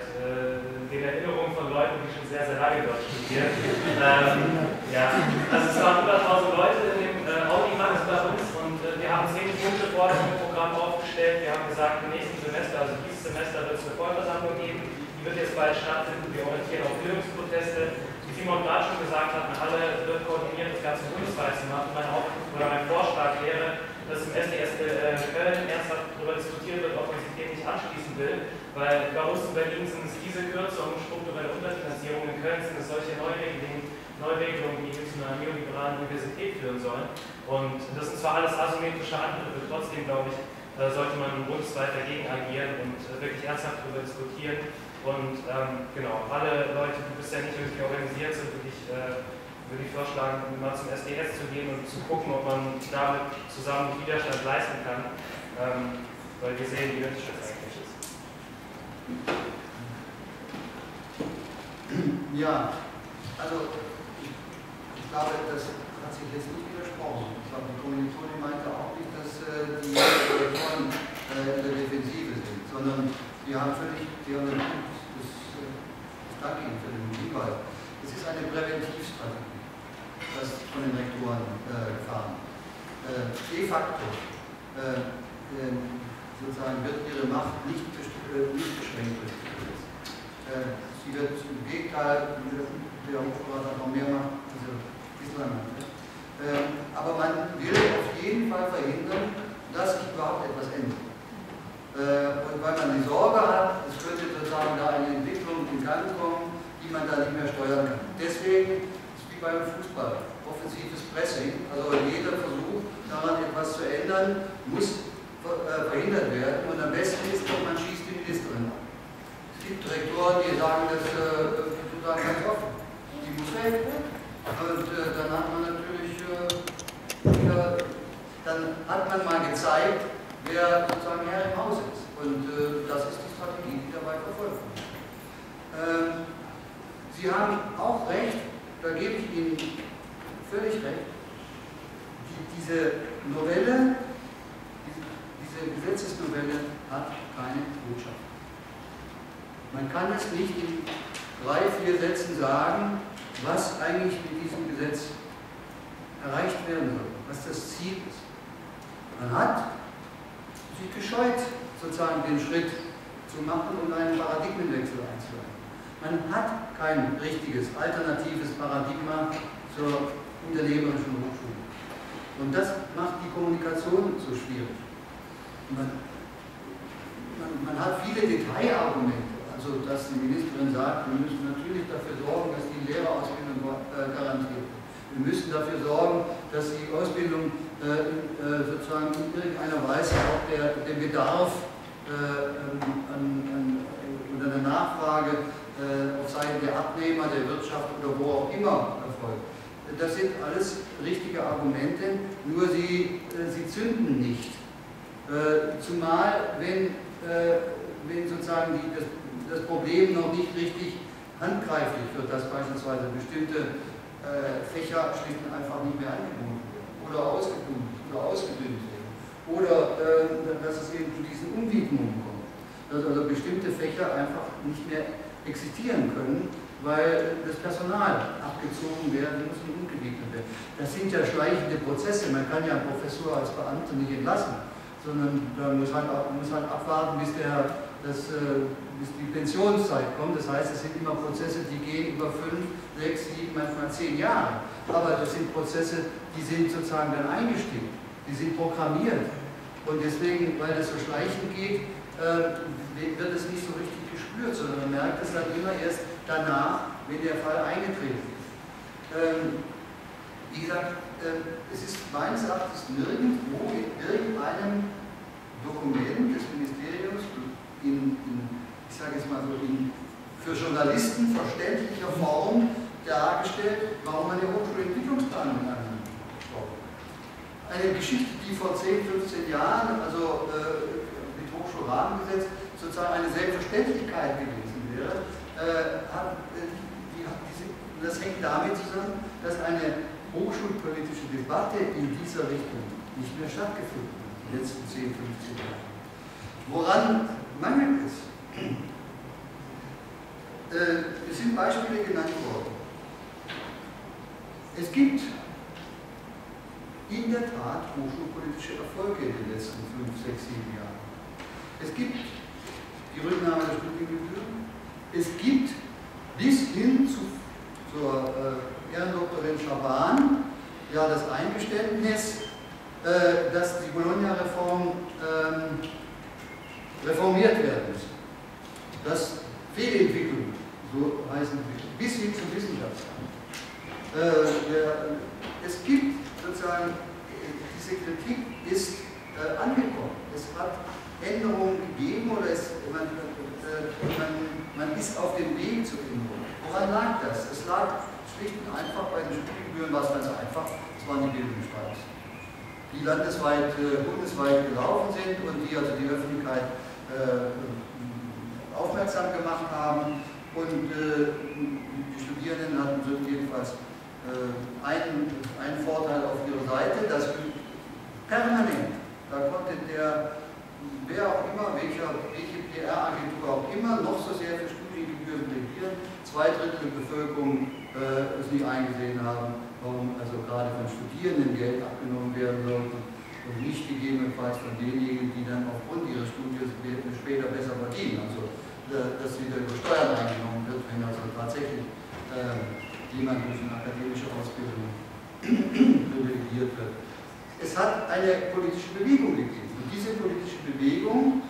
den Erinnerungen von Leuten, die schon sehr, sehr lange dort studieren. Also es waren über 1000 Leute in dem Audimax bei uns und wir haben 10 Punkte vor dem Programm aufgestellt. Wir haben gesagt, im nächsten Semester, also dieses Semester, wird es eine Vollversammlung geben. Die wird jetzt bald stattfinden. Wir orientieren auf Bildungsproteste. Wie Simon gerade schon gesagt hat, alle wird koordiniert, das Ganze bundesweit zu machen. Mein Vorschlag wäre, dass im SDS Köln ernsthaft darüber diskutiert wird, ob man sich dem nicht anschließen will, weil bei uns in Berlin sind es diese Kürzungen, strukturelle Unterfinanzierung, in Köln sind es solche Neuregelungen, die zu einer neoliberalen Universität führen sollen. Und das sind zwar alles asymmetrische Angriffe, trotzdem glaube ich, sollte man bundesweit dagegen agieren und wirklich ernsthaft darüber diskutieren. Und genau, alle Leute, die bisher nicht irgendwie organisiert sind, wirklich würde ich vorschlagen, mal zum SDS zu gehen und zu gucken, ob man damit zusammen Widerstand leisten kann, weil wir sehen, wie nötig das eigentlich ist. Ja, also ich glaube, das hat sich jetzt nicht widersprochen. Ich glaube, die Kommilitonin meinte auch nicht, dass die Reformen in der Defensive sind, sondern die haben völlig, das danke Ihnen für den Hinweis. Es ist eine Präventivstrategie, das von den Rektoren gefahren. De facto sozusagen wird ihre Macht nicht beschränkt durch das Gesetz. Sie wird im Gegenteil, der Hochschulrat hat noch mehr Macht, also bislang hat. Aber man will auf jeden Fall verhindern, dass sich überhaupt etwas ändert. Und weil man die Sorge hat, es könnte sozusagen da eine Entwicklung in Gang kommen, die man da nicht mehr steuern kann. Deswegen ist es wie beim Fußball, offensives Pressing, also jeder Versuch daran etwas zu ändern, muss verhindert werden und am besten ist, man schießt die Ministerin ab. Es gibt Rektoren, die sagen das sozusagen ganz offen, die muss weg. Und dann hat man natürlich dann hat man mal gezeigt, wer sozusagen Herr im Haus ist. Und das ist die Strategie, die dabei verfolgt wird. Sie haben auch recht, da gebe ich Ihnen völlig recht, diese Novelle, diese Gesetzesnovelle hat keine Botschaft. Man kann es nicht in 3, 4 Sätzen sagen, was eigentlich mit diesem Gesetz erreicht werden soll, was das Ziel ist. Man hat sich gescheut, sozusagen den Schritt zu machen und einen Paradigmenwechsel einzuleiten. Man hat kein richtiges, alternatives Paradigma zur unternehmerischen Hochschule. Und das macht die Kommunikation so schwierig. Man hat viele Detailargumente, also dass die Ministerin sagt, wir müssen natürlich dafür sorgen, dass die Lehrerausbildung garantiert wird. Wir müssen dafür sorgen, dass die Ausbildung sozusagen in irgendeiner Weise auch den Bedarf oder der Nachfrage auf Seiten der Abnehmer, der Wirtschaft oder wo auch immer erfolgt. Das sind alles richtige Argumente, nur sie zünden nicht. Zumal, wenn sozusagen das Problem noch nicht richtig handgreiflich wird, dass beispielsweise bestimmte Fächer schlicht und einfach nicht mehr angeboten werden oder ausgedünnt werden oder dass es eben zu diesen Umwidmungen kommt, dass also bestimmte Fächer einfach nicht mehr existieren können, weil das Personal abgezogen werden muss und umgewidmet wird. Das sind ja schleichende Prozesse, man kann ja einen Professor als Beamter nicht entlassen, sondern da muss halt abwarten, bis die Pensionszeit kommt. Das heißt, es sind immer Prozesse, die gehen über 5, 6, 7, manchmal 10 Jahre. Aber das sind Prozesse, die sind sozusagen dann eingestimmt, die sind programmiert. Und deswegen, weil das so schleichend geht, wird es nicht so richtig gespürt, sondern man merkt es dann immer erst danach, wenn der Fall eingetreten ist. Wie gesagt, es ist meines Erachtens nirgendwo in irgendeinem Dokument des Ministeriums ich sage jetzt mal so, für Journalisten verständlicher Form dargestellt, warum man eine Hochschulentwicklungsplanung anbietet. Eine Geschichte, die vor 10, 15 Jahren, also mit Hochschulrahmengesetz, sozusagen eine Selbstverständlichkeit gewesen wäre, das hängt damit zusammen, dass eine hochschulpolitische Debatte in dieser Richtung nicht mehr stattgefunden hat, in den letzten 10, 15 Jahren. Woran mangelt es? Es sind Beispiele genannt worden. Es gibt in der Tat hochschulpolitische Erfolge in den letzten 5, 6, 7 Jahren. Es gibt die Rücknahme der Studiengebühren. Es gibt bis hin zur Ehrendoktorin Schaban ja das Eingeständnis, dass die Bologna-Reform reformiert werden muss. Dass Fehlentwicklungen, so heißen sie, bis hin zum Wissenschaftsamt. Es gibt sozusagen, diese Kritik ist angekommen. Es hat Änderungen gegeben oder man ist auf dem Weg zu Änderungen. Woran lag das? Es lag schlicht und einfach bei den Studiengebühren war es ganz einfach, es waren die Bildungsstreiks, die landesweit, bundesweit gelaufen sind und die also die Öffentlichkeit aufmerksam gemacht haben. Und die Studierenden hatten so jedenfalls einen Vorteil auf ihrer Seite, dass permanent, da konnte der, wer auch immer, welche PR-Agentur auch immer, noch so sehr für Studiengebühren plädieren, 2/3 der Bevölkerung es nicht eingesehen haben, warum also gerade von Studierenden Geld abgenommen werden sollte und nicht gegebenenfalls von denjenigen, die dann aufgrund ihres Studiums später besser verdienen. Also dass wieder über Steuern eingenommen wird, wenn also tatsächlich jemand durch eine akademische Ausbildung privilegiert wird. Es hat eine politische Bewegung gegeben und diese politische Bewegung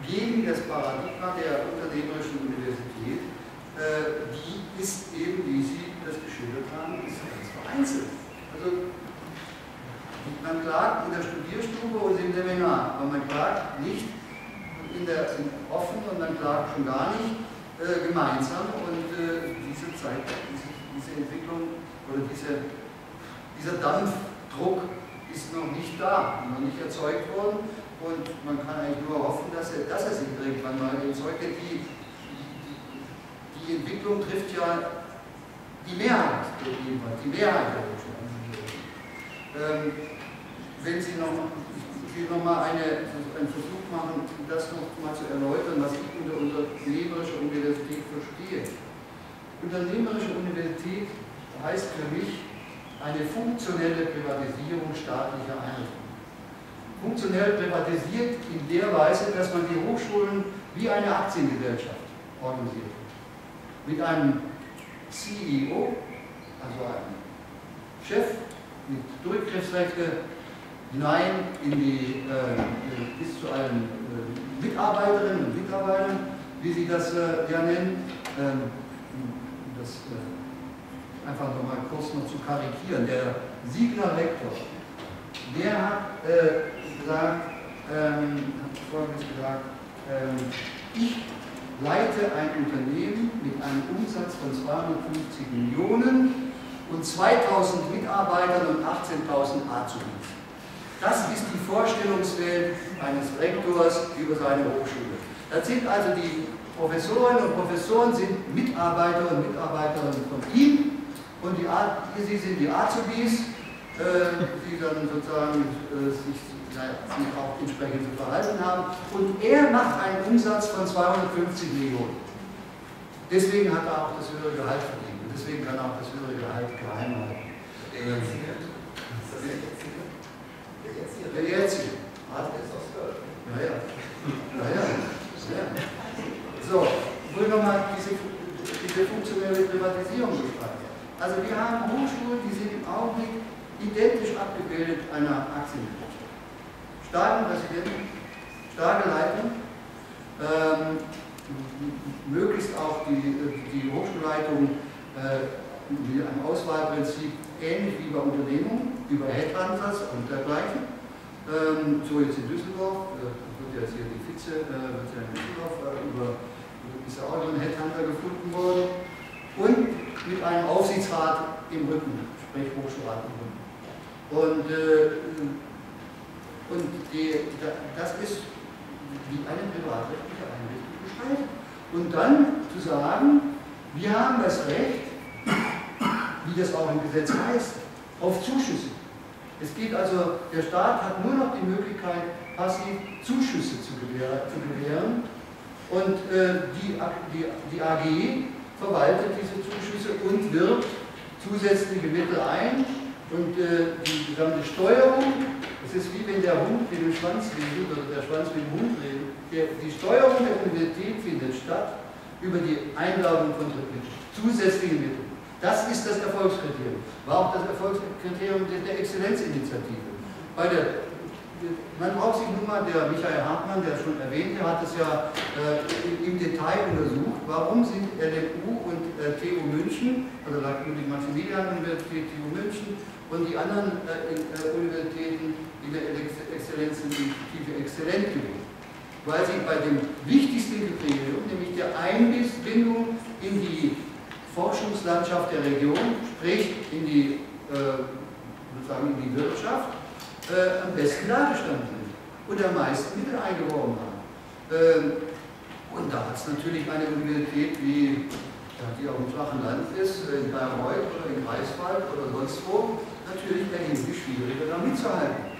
gegen das Paradigma der unternehmerischen Universität, die ist eben, wie Sie das geschildert haben, ist ganz vereinzelt. Also man klagt in der Studierstube und im Seminar, aber man klagt nicht in offen und man klagt schon gar nicht gemeinsam und diese Zeit, diese Entwicklung oder dieser Dampfdruck ist noch nicht da, noch nicht erzeugt worden und man kann eigentlich nur hoffen, dass er sich irgendwann mal erzeugt. Die Entwicklung trifft ja die Mehrheit der Hochschulen. Wenn Sie noch mal einen Versuch machen, das noch mal zu erläutern, was ich unter unternehmerischer Universität verstehe. Unternehmerische Universität heißt für mich eine funktionelle Privatisierung staatlicher Einrichtungen. Funktionell privatisiert in der Weise, dass man die Hochschulen wie eine Aktiengesellschaft organisiert. Mit einem CEO, also einem Chef mit Durchgriffsrechte hinein in die, bis zu allen Mitarbeiterinnen und Mitarbeitern, wie Sie das ja nennen, einfach nochmal kurz noch zu karikieren. Der Siegner Rektor, der hat Folgendes gesagt, ich leite ein Unternehmen mit einem Umsatz von 250 Millionen und 2000 Mitarbeitern und 18.000 Azubis. Das ist die Vorstellungswelt eines Rektors über seine Hochschule. Das sind also die Professorinnen und Professoren sind Mitarbeiter und Mitarbeiterinnen von ihm und sie sind die Azubis, die dann sozusagen sich auch entsprechend zu verhalten haben. Und er macht einen Umsatz von 250 Millionen. Deswegen hat er auch das höhere Gehalt verdient. Und deswegen kann er auch das höhere Gehalt geheim halten. Der jetzige. Ja. So, ich will nochmal diese funktionelle Privatisierung beschreiben. Also wir haben Hochschulen, die sind im Augenblick identisch abgebildet einer Aktiengesellschaft. Starken Präsidenten, starke Leitung, möglichst auch die Hochschulleitung mit einem Auswahlprinzip ähnlich wie bei Unternehmungen, über Headhunters und dergleichen. So jetzt in Düsseldorf, wird jetzt hier die Vize, wird ja in Düsseldorf ist ja auch ein Headhunter gefunden worden. Und mit einem Aufsichtsrat im Rücken, sprich Hochschulrat im Rücken. Das ist wie eine privatrechtliche Einrichtung gestaltet. Und dann zu sagen, wir haben das Recht, wie das auch im Gesetz heißt, auf Zuschüsse. Es geht also, der Staat hat nur noch die Möglichkeit, passiv Zuschüsse zu gewähren und die AG verwaltet diese Zuschüsse und wirbt zusätzliche Mittel ein und die gesamte Steuerung, es ist wie wenn der Hund mit dem Schwanz redet oder der Schwanz mit dem Hund redet, die Steuerung der Universität findet statt über die Einladung von Dritten, zusätzliche Mittel. Das ist das Erfolgskriterium. War auch das Erfolgskriterium der Exzellenzinitiative. Man braucht sich nun mal, der Michael Hartmann, der schon erwähnte, hat es ja im Detail untersucht, warum sind LMU und TU München, also Ludwig-Maximilian-Universität, TU München und die anderen Universitäten in der Exzellenzinitiative exzellent gewesen. Weil sie bei dem wichtigsten Kriterium, nämlich der Einbindung in die Forschungslandschaft der Region, sprich in die, sozusagen in die Wirtschaft, am besten Ladestand sind und am meisten Mittel eingeworben haben. Und da hat es natürlich eine Universität wie, die auf dem flachen Land ist, in Bayreuth oder in Greifswald oder sonst wo, natürlich erheblich schwieriger da mitzuhalten.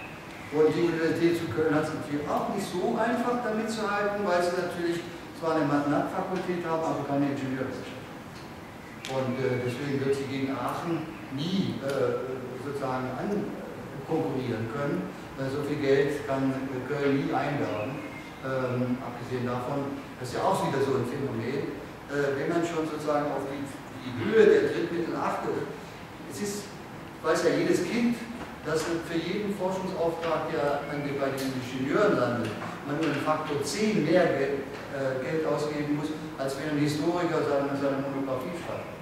Und die Universität zu Köln hat es natürlich auch nicht so einfach da mitzuhalten, weil sie natürlich zwar eine Mathematikfakultät haben, aber keine Ingenieurwissenschaft. Und deswegen wird sie gegen Aachen nie sozusagen konkurrieren können. So viel Geld kann Köln nie einwerben. Abgesehen davon, das ist ja auch wieder so ein Phänomen, wenn man schon sozusagen auf die Höhe der Drittmittel achtet. Es ist, weiß ja jedes Kind, dass für jeden Forschungsauftrag, der bei den Ingenieuren landet, man nur einen Faktor 10 mehr Geld ausgeben muss, als wenn ein Historiker seine Monographie schreibt.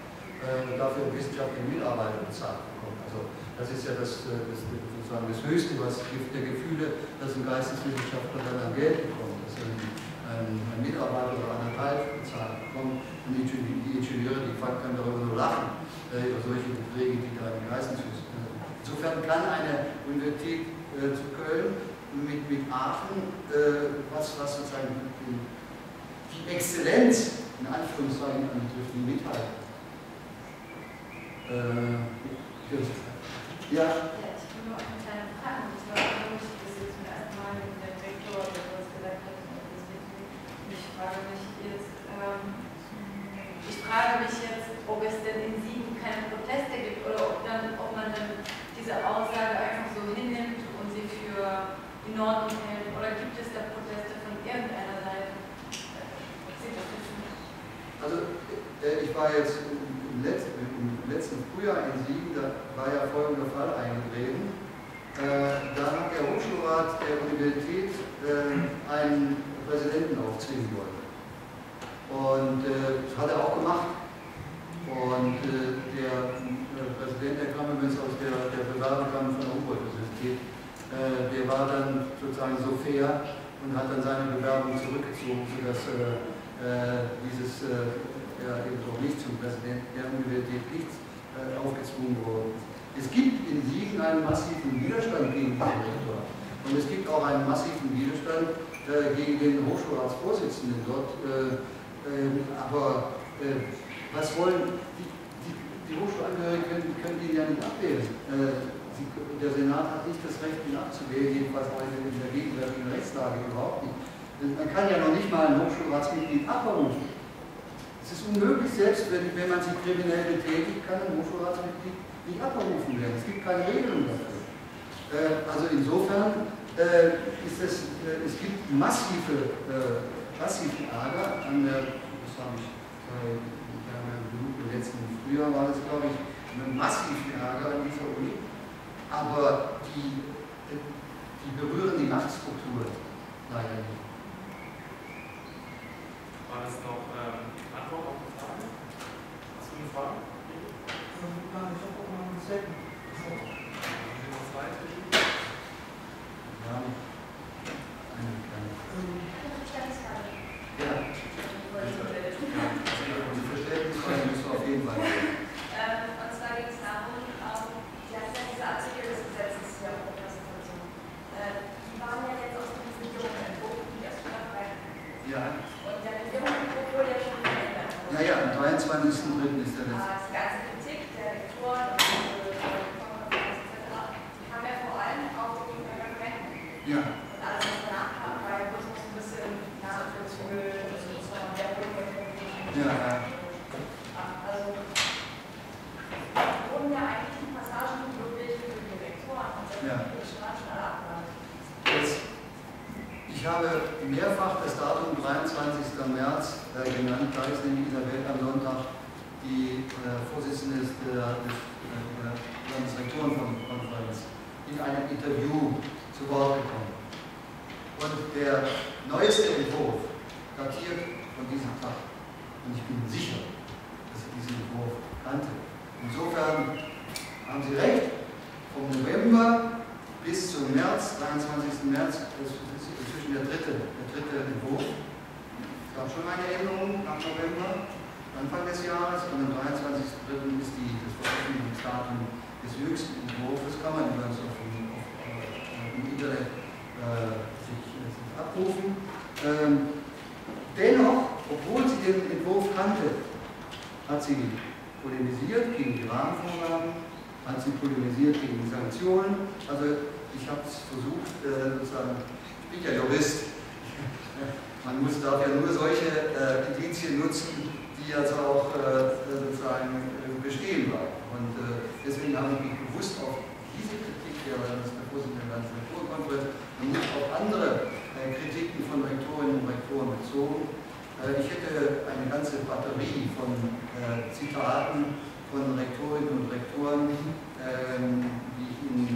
Dafür wissenschaftliche Mitarbeiter bezahlt bekommt. Also das ist ja sozusagen das Höchste, was der Gefühle, dass ein Geisteswissenschaftler dann an Geld bekommt, dass ein Mitarbeiter oder anderthalb bezahlt bekommt. Und die Ingenieure, die können darüber nur lachen, über solche Beträge, die da im Geisteswissenschaft. Insofern kann eine Universität zu Köln mit Aachen, was sozusagen die Exzellenz in Anführungszeichen anbetrifft, mithalten. Ja, ich habe nur eine kleine Frage. Und zwar, warum ich das jetzt zum ersten Mal mit dem Rektor oder sowas gesagt habe. Ich frage mich jetzt, ob es denn in Siegen keine Proteste gibt oder ob man dann diese Aussage einfach so hinnimmt und sie für in Ordnung hält. Oder gibt es da Proteste von irgendeiner Seite? Also, ich war jetzt im letzten Frühjahr in Siegen, da war ja folgender Fall eingetreten. Da hat der Hochschulrat der Universität einen Präsidenten aufzwingen wollen. Und das hat er auch gemacht. Und der Präsident, der kam übrigens aus der Bewerberkammer von der Humboldt-Universität, der war dann sozusagen so fair und hat dann seine Bewerbung zurückgezogen, sodass dieses eben auch nicht zum Präsidenten der Universität nichts aufgezwungen worden ist. Es gibt in Siegen einen massiven Widerstand gegen diesen Rektor. Und es gibt auch einen massiven Widerstand gegen den Hochschulratsvorsitzenden dort. Aber was wollen die Hochschulangehörigen können die ja nicht abwählen. Der Senat hat nicht das Recht, ihn abzuwählen, jedenfalls heute in der gegenwärtigen Rechtslage überhaupt nicht. Man kann ja noch nicht mal ein Hochschulratsmitglied abberufen. Es ist unmöglich, selbst wenn man sich kriminell betätigt, kann ein Hochschulratsmitglied nicht abberufen werden. Es gibt keine Regelung dafür. Also insofern es gibt massiven Ärger an der, das habe ich im letzten Frühjahr war das, glaube ich, einen massiven Ärger an dieser Uni, aber die berühren die Machtstruktur leider nicht. War das noch Antwort auf die Frage? Hast du eine Frage? Ich habe auch mal ein Second. Ja, eine kleine. Ja. Die Verständnisfrage müssen wir auf jeden Fall geben. Und zwar geht es darum, Sie hatten ja diese Artikel des Gesetzes hier auf der Präsentation. Die waren ja jetzt aus dem Regierungsentwurf, die erst überfallen. Ja. Und der Regierungsentwurf wurde ja schon verändert. Naja, am 23.03. ist der letzte. Die ganze Kritik der Rektoren und Konferenz etc. kam ja vor allem auf die Argumenten. Ja. Und alles, was danach kam, war ja bloß noch so ein bisschen Nachvollziehung und so der Ja. Also wurden ja eigentlich die Passagen wirklich für die Rektoren und die Staaten abgeleitet. Ich habe mehrfach das Datum 23. März genannt, da ist nämlich in der Welt am Sonntag die Vorsitzende der Landesrektorenkonferenz in einem Interview zu Wort gekommen. Und der neueste Entwurf datiert von diesem Tag. Und ich bin sicher, dass ich diesen Entwurf kannte. Insofern haben Sie recht, vom November bis zum März, 23. März, das ist inzwischen der dritte Entwurf. Es gab schon eine Änderung nach November. Anfang des Jahres und am 23.03. ist das Veröffentlichungsdatum des höchsten Entwurfs, kann man übrigens auf im Internet sich abrufen. Dennoch, obwohl sie den Entwurf kannte, hat sie polemisiert gegen die Rahmenvorgaben, hat sie polemisiert gegen die Sanktionen. Also ich habe es versucht, sozusagen, ich bin ja Jurist, darf ja nur solche Indizien nutzen, die also auch sozusagen bestehen bleiben. Und deswegen habe ich mich bewusst auf diese Kritik der Vorsitzenden der Landesrektorenkonferenz und nicht auf andere Kritiken von Rektorinnen und Rektoren bezogen. Ich hätte eine ganze Batterie von Zitaten von Rektorinnen und Rektoren, die ich Ihnen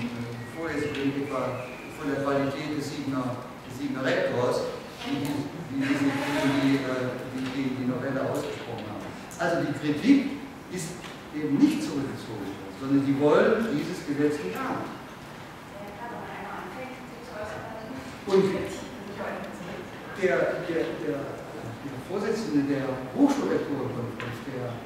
vorlesen will, etwa von der Qualität des Siebener Rektors, die sich gegen die Novelle ausgesprochen haben. Also die Kritik ist eben nicht zurückgezogen, sondern die wollen dieses Gesetz nicht haben. Und der Vorsitzende der Hochschulrektorenkonferenz,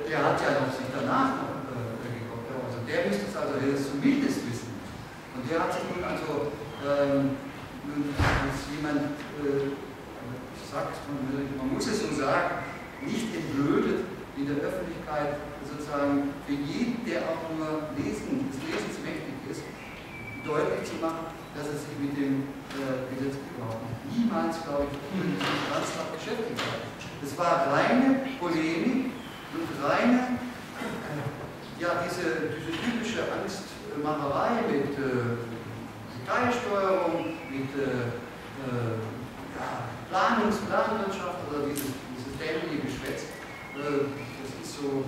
der hat ja noch sich danach geguckt. Also der müsste es also jetzt zumindest wissen. Und der hat sich nun also, als jemand sagt, man muss es so sagen, nicht entblödet in der Öffentlichkeit sozusagen für jeden, der auch nur des Lesens mächtig ist, deutlich zu machen, dass es sich mit dem Gesetz überhaupt niemals, glaube ich, ernsthaft beschäftigt hat. Es war reine Polemik und reine, ja, diese typische Angstmacherei mit Detailsteuerung, mit Planwirtschaft oder dieses dämliche Geschwätz. Das ist so,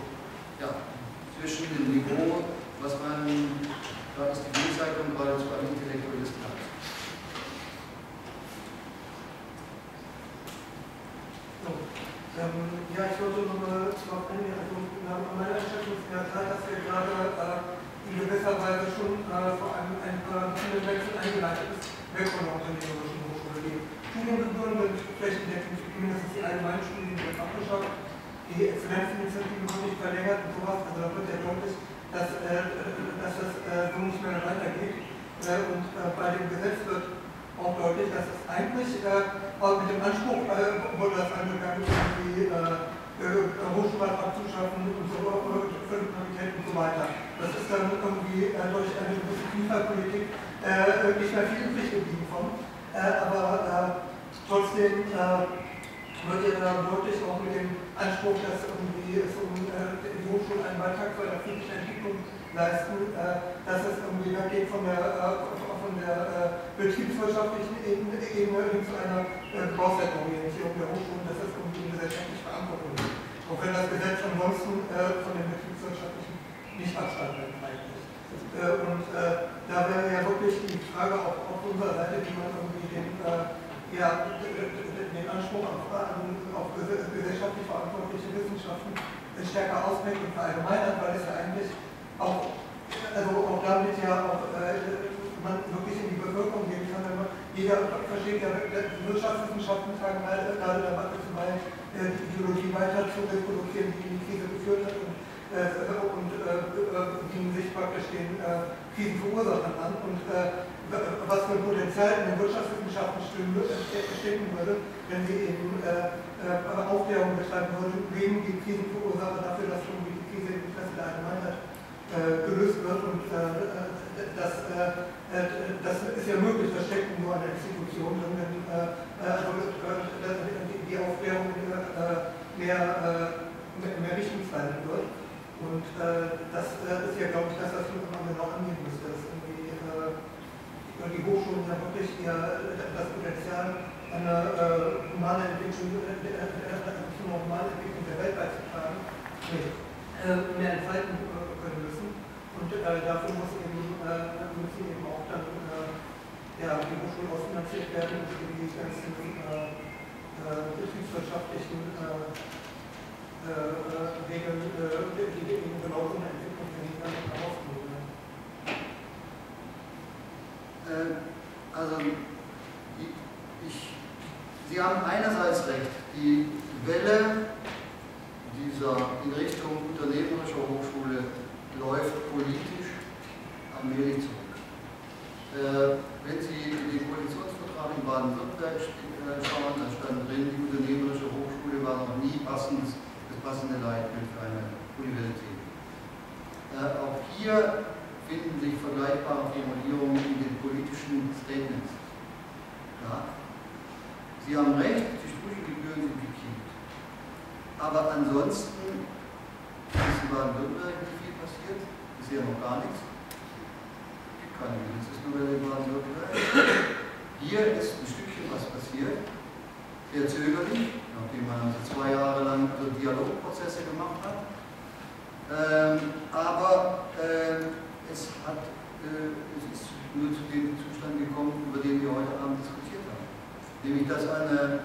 ja, zwischen dem Niveau, was man, da ist die Bildzeitung geradezu als Intellektualist hat. Ja, ich wollte nochmal darauf eingehen. Also, meine Einschätzung ist ja klar, dass wir gerade in gewisser Weise schon vor allem ein Wechsel eingeleitet ist, weg von der unternehmerischen Hochschule. Die Studiengebühren sind flächendeckend, zumindest die allgemeinen Studien sind abgeschafft. Die Exzellenzinitiative wird nicht verlängert und sowas. Also da wird ja deutlich, dass das so nicht mehr weitergeht. Und bei dem Gesetz wird auch deutlich, dass es eigentlich auch mit dem Anspruch wurde das angegangen, irgendwie Hochschulrat abzuschaffen und so, Völkerqualität und so weiter. Das ist dann irgendwie durch eine gewisse Vielfaltpolitik nicht mehr viel übrig geblieben von. Aber trotzdem wird ja da deutlich auch mit dem Anspruch, dass irgendwie es die Hochschulen einen Beitrag zur erfindlichen Entwicklung leisten, dass es irgendwie weggeht von der betriebswirtschaftlichen Ebene hin zu einer Gebrauchswertorientierung der Hochschulen, dass das irgendwie gesellschaftlich verantwortlich ist. Auch wenn das Gesetz ansonsten von den betriebswirtschaftlichen nicht abschalten eigentlich. Und da wäre ja wirklich die Frage auch auf unserer Seite, wie man irgendwie den Anspruch auf gesellschaftlich verantwortliche Wissenschaften stärker ausprägt und verallgemeinert, weil es ja eigentlich auch, also auch damit ja auch man wirklich in die Bevölkerung gehen kann. Jeder versteht ja, die Wirtschaftswissenschaften tragen gerade dabei bei, die Ideologie weiter zu reproduzieren, die in die Krise geführt hat und gegen sich praktisch den Krisenverursachern an. Und was für ein Potenzial in den Wirtschaftswissenschaften stecken würde, wenn sie eben Aufklärung betreiben würden, gegen die Krisenverursacher dafür, dass irgendwie die Krise im Interesse der Allgemeinheit gelöst wird. Und das ist ja möglich, das steckt nur an der Institution, wenn die Aufklärung mehr richtungsweisend wird. Und das ist ja, glaube ich, das, was man genau angehen müsste, dass irgendwie die Hochschulen ja wirklich das Potenzial einer humanen Entwicklung der Welt beizutragen, mehr entfalten können müssen. Und dafür müssen eben auch dann die Hochschulen ausfinanziert werden und die ganzen betriebswirtschaftlichen Regeln, die eben genau so eine Entwicklung herausnehmen. Sie haben einerseits recht, die Welle in Richtung unternehmerischer Hochschule läuft politisch allmählich zurück. Wenn Sie in den Koalitionsvertrag in Baden-Württemberg schauen, da stand drin, die unternehmerische Hochschule war noch nie das passende Leitbild für eine Universität. Auch hier finden sich vergleichbare Formulierungen in den politischen Statements. Ja? Sie haben recht, die Studiengebühren sind gekippt. Aber ansonsten ist in Baden-Württemberg nicht viel passiert, bisher noch gar nichts. Keine Gesetzesnovelle in Baden-Württemberg. Hier ist ein Stückchen was passiert, sehr zögerlich, nachdem man 2 Jahre lang Dialogprozesse gemacht hat. Aber es ist nur zu dem Zustand gekommen, über den wir heute Abend diskutiert haben. Nämlich, dass eine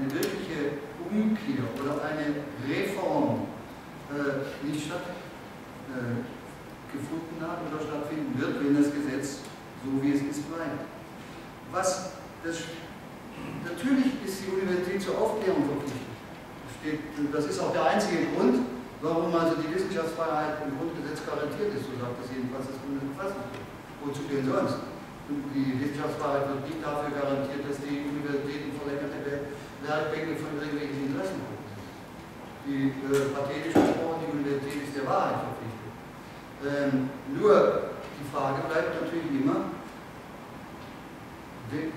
wirkliche Umkehr oder eine Reform nicht stattgefunden hat oder stattfinden wird, wenn das Gesetz so wie es ist bleibt. Natürlich ist die Universität zur Aufklärung verpflichtet. Das ist auch der einzige Grund, warum also die Wissenschaftsfreiheit im Grundgesetz garantiert ist, so sagt das jedenfalls das Bundesverfassungsgericht. Wozu denn sonst? Die Wissenschaftsfreiheit wird nicht dafür garantiert, dass die Universitäten verlängerte Werkbänke von irgendwelchen Interessen sind. Die pathetisch gesprochen, die Universität ist der Wahrheit verpflichtet. Nur die Frage bleibt natürlich immer, mit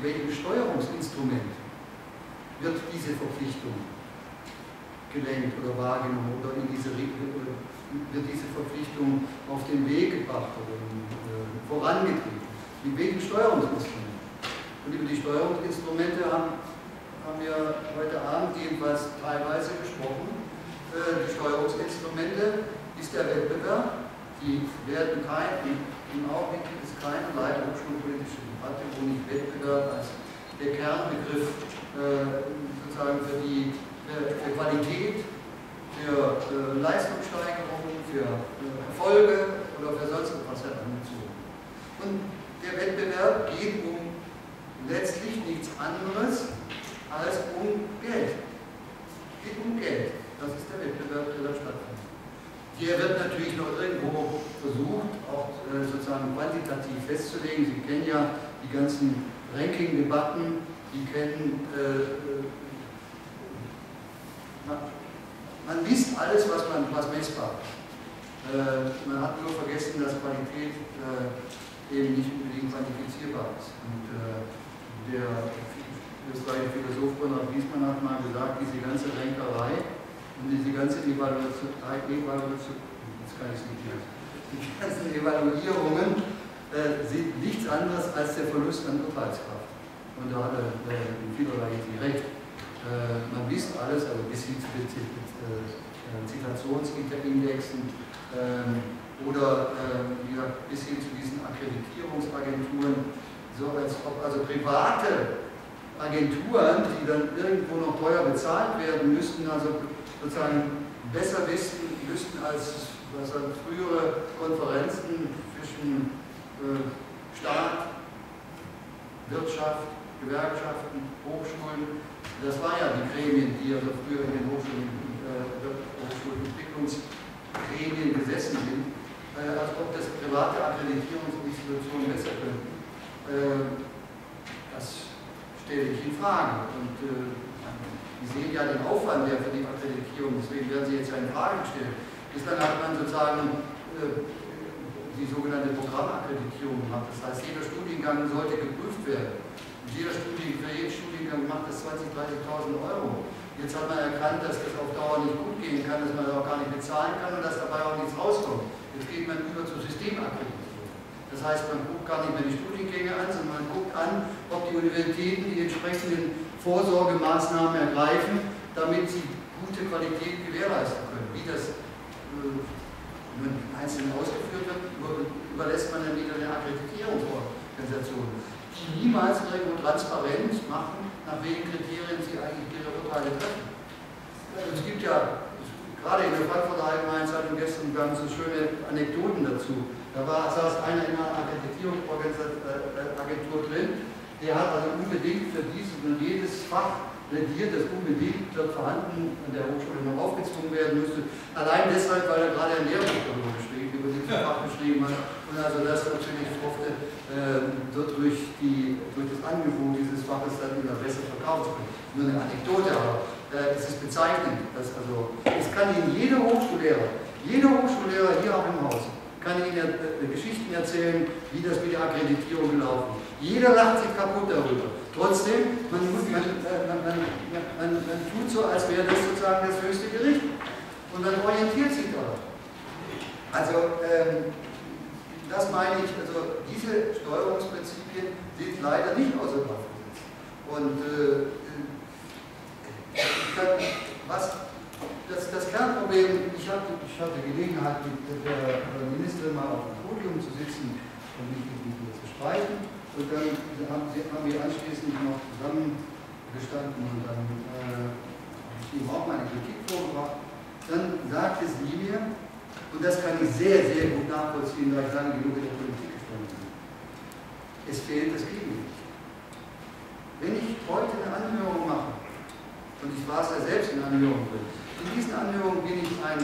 welchem Steuerungsinstrument wird diese Verpflichtung gelenkt oder wahrgenommen oder wird diese Verpflichtung auf den Weg gebracht oder vorangetrieben? Mit welchem Steuerungsinstrument? Und über die Steuerungsinstrumente haben wir heute Abend jedenfalls teilweise gesprochen. Die Steuerungsinstrumente ist der Wettbewerb. Die werden im Augenblick gibt es keine hochschulpolitische Debatte, wo nicht Wettbewerb als der Kernbegriff sozusagen für Qualität, für Leistungssteigerung, für Erfolge oder für sonst etwas herangezogen. Und der Wettbewerb geht um letztlich nichts anderes als um Geld. Es geht um Geld. Das ist der Wettbewerb, der da stattfindet. Hier wird natürlich noch irgendwo versucht, auch sozusagen quantitativ festzulegen. Sie kennen ja die ganzen Ranking-Debatten, die kennen, man misst alles, was messbar ist. Man hat nur vergessen, dass Qualität eben nicht unbedingt quantifizierbar ist. Und der österreichische Philosoph Konrad Wiesmann hat mal gesagt, diese ganze Rankerei und diese ganze Evaluierungen sind nichts anderes als der Verlust an Urteilskraft. Und da hat er in vielerlei recht. Man misst alles, also bis hin zu Zitationsindexen oder bis hin zu diesen Akkreditierungsagenturen, so als ob also private Agenturen, die dann irgendwo noch teuer bezahlt werden müssten, also sozusagen besser wissen müssten als frühere Konferenzen zwischen Staat, Wirtschaft, Gewerkschaften, Hochschulen. Das waren ja die Gremien, die also früher in den Hochschulentwicklungsgremien gesessen sind, als ob das private Akkreditierungsinstitutionen besser können. Das stelle ich in Frage. Und Sie sehen ja den Aufwand, der für die Akkreditierung, deswegen werden Sie jetzt ja in Frage gestellt. Bislang hat man sozusagen die sogenannte Programmakkreditierung gemacht. Das heißt, jeder Studiengang sollte geprüft werden. Und für jeden Studiengang macht das 20.000, 30.000 Euro. Jetzt hat man erkannt, dass das auf Dauer nicht gut gehen kann, dass man das auch gar nicht bezahlen kann und dass dabei auch nichts rauskommt. Jetzt geht man über zur Systemakkreditierung. Das heißt, man guckt gar nicht mehr die Studiengänge an, sondern man guckt an, ob die Universitäten die entsprechenden Vorsorgemaßnahmen ergreifen, damit sie gute Qualität gewährleisten können. Wie das einzeln ausgeführt wird, überlässt man dann wieder der Akkreditierungsorganisation, die niemals irgendwo transparent machen, nach welchen Kriterien sie eigentlich ihre Urteile treffen. Es gibt ja, gerade in der Frankfurter Allgemeinen Zeitung gestern ganz so schöne Anekdoten dazu. Saß einer in einer Akkreditierungsagentur drin, der hat also unbedingt für dieses und jedes Fach plädiert, das unbedingt dort vorhanden an der Hochschule noch aufgezwungen werden müsste. Allein deshalb, weil er gerade ein Lehrbuch darüber geschrieben, über dieses Fach geschrieben hat. Und also das natürlich hoffte, dort durch das Angebot dieses Faches dann immer besser verkauft zu können. Nur eine Anekdote, aber es ist bezeichnend, dass also, es kann Ihnen jeder Hochschullehrer hier auch im Haus, kann Ihnen Geschichten erzählen, wie das mit der Akkreditierung gelaufen ist. Jeder lacht sich kaputt darüber. Trotzdem, man tut so, als wäre das sozusagen das höchste Gericht. Und man orientiert sich daran. Also, das meine ich, also diese Steuerungsprinzipien sind leider nicht außer Kraft gesetzt. Und das Kernproblem, ich hatte Gelegenheit, mit der Ministerin mal auf dem Podium zu sitzen und mit ihr zu sprechen. Und dann haben wir anschließend noch zusammengestanden und dann habe ich ihm auch meine Kritik vorgebracht. Dann sagte sie mir, und das kann ich sehr, sehr gut nachvollziehen, weil ich lange genug in der Politik gestanden bin, es fehlt das Gegengewicht. Wenn ich heute eine Anhörung mache, und ich war es ja selbst in Anhörungen drin, in diesen Anhörungen bin ich ein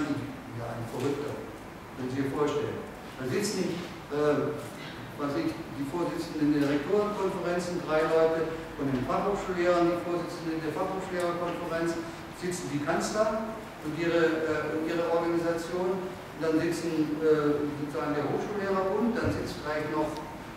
Verrückter, wenn Sie sich vorstellen. Da sitzen die Vorsitzenden der Rektorenkonferenzen, 3 Leute von den Fachhochschullehrern, die Vorsitzenden der Fachhochschullehrerkonferenz, sitzen die Kanzler und ihre Organisation, dann sitzen sozusagen der Hochschullehrerbund, dann sitzt vielleicht noch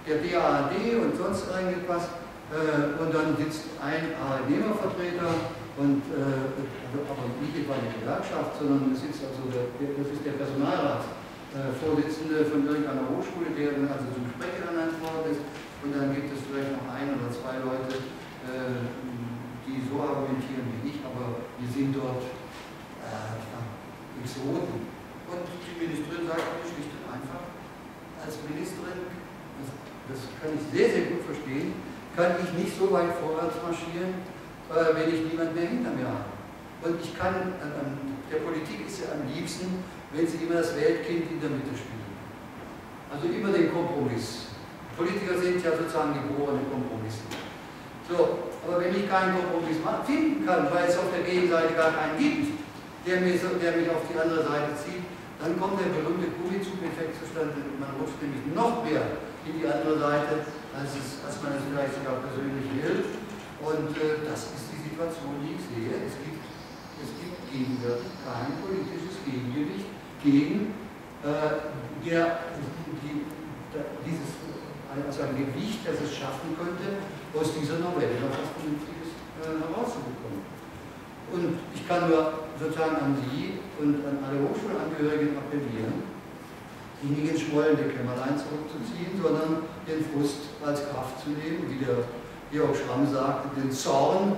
der DAAD und sonst irgendwas, und dann sitzt ein Arbeitnehmervertreter, und aber nicht etwa eine Gewerkschaft, sondern es sitzt also das ist der Personalratsvorsitzende von irgendeiner Hochschule, der dann also zum Sprecher ernannt worden ist, und dann gibt es vielleicht noch 1 oder 2 Leute, die so argumentieren wie ich, aber wir sind dort Exoten. Und die Ministerin sagt mir schlicht und einfach, als Ministerin, das kann ich sehr, sehr gut verstehen, kann ich nicht so weit vorwärts marschieren, wenn ich niemand mehr hinter mir habe. Und ich kann, der Politik ist ja am liebsten, wenn sie immer das Weltkind in der Mitte spielen. Also immer den Kompromiss. Politiker sind ja sozusagen geborene Kompromisse. So, aber wenn ich keinen Kompromiss finden kann, weil es auf der Gegenseite gar keinen gibt, der mich auf die andere Seite zieht, dann kommt der berühmte Gummizug-Effekt zustande. Man rutscht nämlich noch mehr in die andere Seite, als man es vielleicht sogar persönlich will. Und das ist die Situation, die ich sehe. Es gibt gegenwärtig kein politisches Gegengewicht gegen also ein Gewicht, das es schaffen könnte, aus dieser Novelle noch was Vernünftiges herauszubekommen. Und ich kann nur sozusagen an Sie und an alle Hochschulangehörigen appellieren, die nicht ins schmollende Kämmerlein zurückzuziehen, sondern den Frust als Kraft zu nehmen, wie der Georg Schramm sagte, den Zorn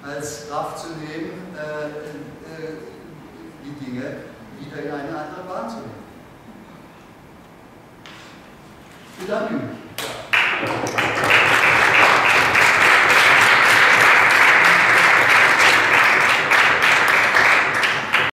als Kraft zu nehmen, die Dinge wieder in eine andere Bahn zu nehmen. Ich bedanke mich.